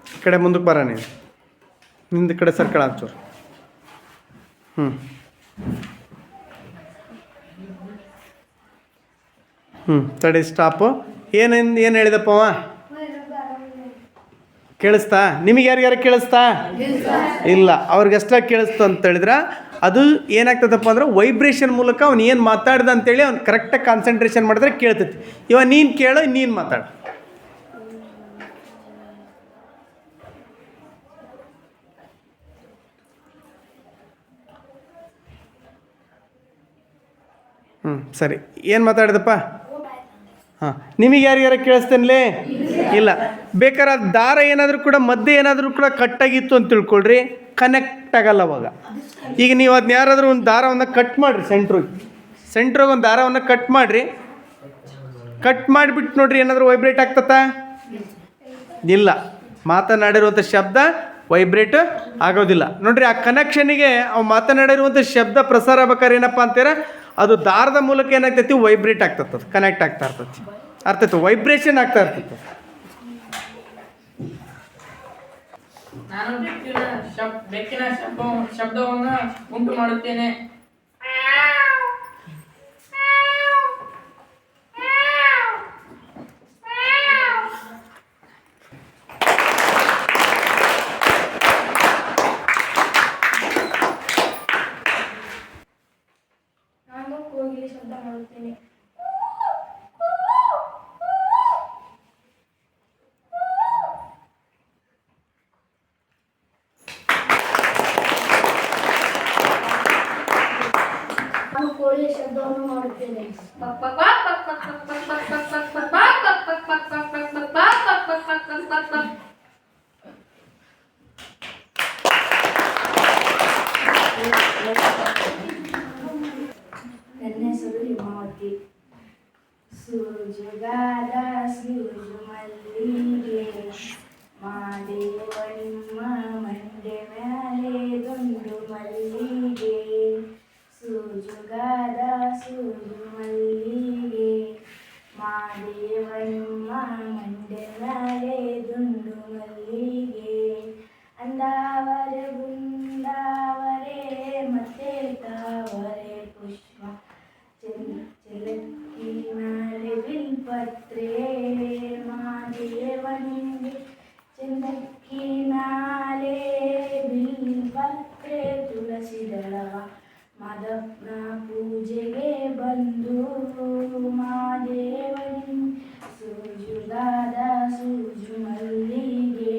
ಈ ಕಡೆ ಮುಂದಕ್ಕೆ ಬರ ನೀವು ನಿಂದ ಕಡೆ ಸರ್ಕಲ್ ಹಾಕ್ಚೋರು ತಡಿ ಸ್ಟಾಪು ಏನು ಹೇಳಿದಪ್ಪ ಅವ ಕೇಳಿಸ್ತಾ ನಿಮಗೆ ಯಾರಿಗಾರ ಕೇಳಿಸ್ತಾ ಇಲ್ಲ ಅವ್ರಿಗೆಷ್ಟಾಗಿ ಕೇಳಿಸ್ತು ಅಂತ ಹೇಳಿದ್ರೆ ಅದು ಏನಾಗ್ತದಪ್ಪ ಅಂದ್ರೆ ವೈಬ್ರೇಷನ್ ಮೂಲಕ ಅವ್ನು ಏನು ಮಾತಾಡ್ದ ಅಂತೇಳಿ ಅವ್ನು ಕರೆಕ್ಟಾಗಿ ಕಾನ್ಸಂಟ್ರೇಷನ್ ಮಾಡಿದ್ರೆ ಕೇಳ್ತೈತಿ ಇವಾಗ ನೀನು ಕೇಳೋ ನೀನು ಮಾತಾಡು ಸರಿ ಏನು ಮಾತಾಡಿದಪ್ಪ ಹಾಂ ನಿಮಗೆ ಯಾರ್ಯಾರ ಕೇಳಿಸ್ತೇನೆ ಇಲ್ಲ ಬೇಕಾದ್ರೆ ದಾರ ಏನಾದರೂ ಕೂಡ ಮಧ್ಯೆ ಏನಾದರೂ ಕೂಡ ಕಟ್ಟಾಗಿತ್ತು ಅಂತ ತಿಳ್ಕೊಳ್ರಿ ಕನೆಕ್ಟ್ ಆಗಲ್ಲ ಅವಾಗ ಈಗ ನೀವು ಅದನ್ನ ಯಾರಾದರೂ ಒಂದು ದಾರವನ್ನು ಕಟ್ ಮಾಡಿರಿ ಸೆಂಟ್ರಿಗೆ ಒಂದು ದಾರವನ್ನು ಕಟ್ ಮಾಡಿರಿ ಕಟ್ ಮಾಡಿಬಿಟ್ಟು ನೋಡ್ರಿ ಏನಾದರೂ ವೈಬ್ರೇಟ್ ಆಗ್ತತಾ ಇಲ್ಲ ಮಾತನಾಡಿರುವಂಥ ಶಬ್ದ ವೈಬ್ರೇಟ್ ಆಗೋದಿಲ್ಲ. ನೋಡ್ರಿ, ಆ ಕನೆಕ್ಷನಿಗೆ ಅವು ಮಾತನಾಡಿರುವಂಥ ಶಬ್ದ ಪ್ರಸಾರ ಆಗ್ಬೇಕಾದ್ರೆ ಏನಪ್ಪ ಅಂತೀರ, ಅದು ದಾರದ ಮೂಲಕ ಏನಾಗ್ತೈತಿ, ವೈಬ್ರೇಟ್ ಆಗ್ತದೆ, ಅದು ಕನೆಕ್ಟ್ ಆಗ್ತಾ ಇರ್ತೈತಿ. ಅರ್ಥಾಯ್ತು, ವೈಬ್ರೇಷನ್ ಆಗ್ತಾ ಇರ್ತೈತಿ. ನಾನು ಬೆಕ್ಕಿನ ಶಬ್ದವನ್ನು ಉಂಟು ಮಾಡುತ್ತೇನೆ. ನಾನು ಕೋಗಿಲೆ ಶಬ್ದ ಮಾಡುತ್ತೇನೆ. ನಾನು ಕೋಳಿಯ ಶಬ್ದವನ್ನು ಮಾಡುತ್ತೇನೆ. ನನ್ನ ಹೆಸರು ಹಿಮಾವತಿ. ಸೂಜುಗಾದ ಸೂಜು ಮಲ್ಲಿಗೆ ಮಾದೇವ ನಿಮ್ಮ ಮಂಡೆ ಮ್ಯಾಲೆ ದುಂಡು ಮಲ್ಲಿಗೆ. ಸೂಜುಗಾದ ಸೂಜು ಮಲ್ಲಿಗೆ ಮಾದೇವ ನಿಮ್ಮ ಮಂಡೆ ಮ್ಯಾಲೆ ದುಂಡು ಮಲ್ಲಿಗೆ. ಅಂದಾವರೆ ಗುಂದಾವರೆ ಮತ್ತೆ ತಾವರೆ ಪುಷ್ಪ ಚೆಲಕ್ಕಿ ಮ್ಯಾಲೆ ಬಿಲ್ಪತ್ರೆ ಮಾದೇವನಿಗೆ. ಚೆಂದಕ್ಕಿ ಮ್ಯಾಲೆ ಬಿಲ್ಪತ್ರೆ ತುಳಸಿ ದಳವ ಮಾದಪ್ಪನ ಪೂಜೆಗೆ ಬಂದು ಮಾದೇವನಿ. ಸೂಜುಗಾದ ಸೂಜು ಮಲ್ಲಿಗೆ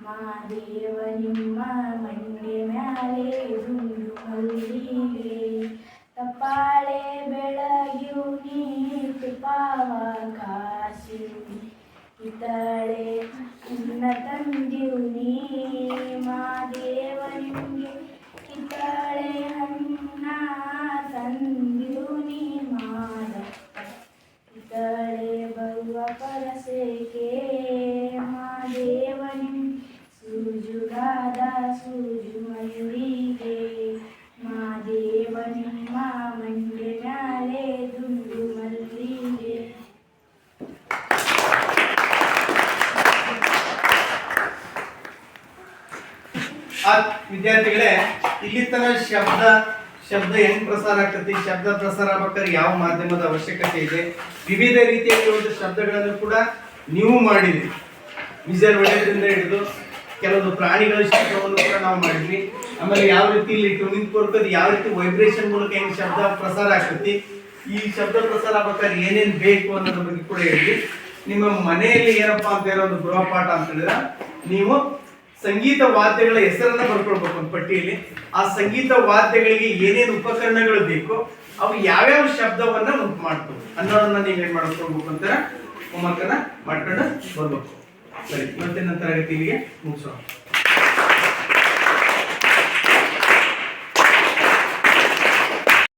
ಮಾದೇವ ನಿಮ್ಮ ಮಂಡೆ ಮ್ಯಾಲೆ ದುಂಡು ಮಲ್ಲಿಗೆ. ತಪ್ಪಾಳೆ ಬೆಳಗ್ಯೂನಿ ತುಪಾವ ಕಾಸಿವ್ನಿ ಕಿತ್ತಳೆ ಇನ್ನ ತಂದಿವ್ನಿ ಮಾದೇವ ನಿಮ್ಗೆ. ಕಿತ್ತಳೆ ಹಣ್ಣ ತಂದಿವ್ನಿ ಮಾದಪ್ಪ. ಕಿತ್ತಳೆ ಬರುವ ಪರಸೆಗೆ ಮಾದೇವ ನಿಮ್ಗೆ. ಸೂಜುಗಾದ ಸೂಜು ಮಲ್ಲಿಗೆ ಮಾದೇವ ನಿಮ್ಮ ಮಂಡೆ ಮ್ಯಾಲೆ ದುಂಡು ಮಲ್ಲಿಗೆ. ವಿದ್ಯಾರ್ಥಿಗಳೇ, ಇಲ್ಲಿ ತನಕ ಶಬ್ದ ಹೆಂಗ್ ಪ್ರಸಾರ ಆಗ್ತೈತಿ, ಶಬ್ದ ಪ್ರಸಾರ ಆಗ್ಬೇಕಾದ್ರೆ ಯಾವ ಮಾಧ್ಯಮದ ಅವಶ್ಯಕತೆ ಇದೆ, ವಿವಿಧ ರೀತಿಯಾಗಿರುವಂಥ ಶಬ್ದಗಳನ್ನು ಕೂಡ ನೀವು ಮಾಡಿದ್ರಿ. ವಿಜಲ್ ಹೊಡೆಯೋದ್ರಿಂದ ಹಿಡಿದು ಕೆಲವೊಂದು ಪ್ರಾಣಿಗಳ ಶಬ್ದವನ್ನು ಕೂಡ ನಾವು ಮಾಡಿದ್ವಿ. ಆಮೇಲೆ ಯಾವ ರೀತಿ ಇಲ್ಲಿ ಟ್ಯೂನಿಂಗ್ ಕೊಡ್ತದೆ, ಯಾವ ರೀತಿ ವೈಬ್ರೇಷನ್ ಮೂಲಕ ಹೆಂಗ್ ಶಬ್ದ ಪ್ರಸಾರ ಆಗ್ತೈತಿ, ಈ ಶಬ್ದ ಪ್ರಸಾರ ಆಗ್ಬೇಕಾದ್ರೆ ಏನೇನು ಬೇಕು ಅನ್ನೋದ್ರ ಬಗ್ಗೆ ಕೂಡ ಹೇಳಿದ್ವಿ. ನಿಮ್ಮ ಮನೆಯಲ್ಲಿ ಏನಪ್ಪಾ ಅಂತ ಹೇಳೋ ಒಂದು ಗೃಹಪಾಠ ಅಂತ ಹೇಳಿದ್ರೆ, ನೀವು ಸಂಗೀತ ವಾದ್ಯಗಳ ಹೆಸರನ್ನ ಬರ್ಕೊಳ್ಬೇಕು ಒಂದು ಪಟ್ಟಿಯಲ್ಲಿ. ಆ ಸಂಗೀತ ವಾದ್ಯಗಳಿಗೆ ಏನೇನು ಉಪಕರಣಗಳು ಬೇಕು, ಅವು ಯಾವ್ಯಾವ ಶಬ್ದವನ್ನ ಉಂಟು ಮಾಡ್ತವೆ ಅನ್ನೋದನ್ನ ನೀವೇನ್ ಮಾಡ್ಕೊಳ್ಬೇಕು ಅಂತ ಹೋಮ್ವರ್ಕ್ ಅನ್ನ ಮಾಡ್ಕೊಂಡು ಬರ್ಬೇಕು. ಸರಿ, ಇವತ್ತಿನ ತರಗತಿ ಇಲ್ಲಿಗೆ ಮುಗಿಸೋಣ.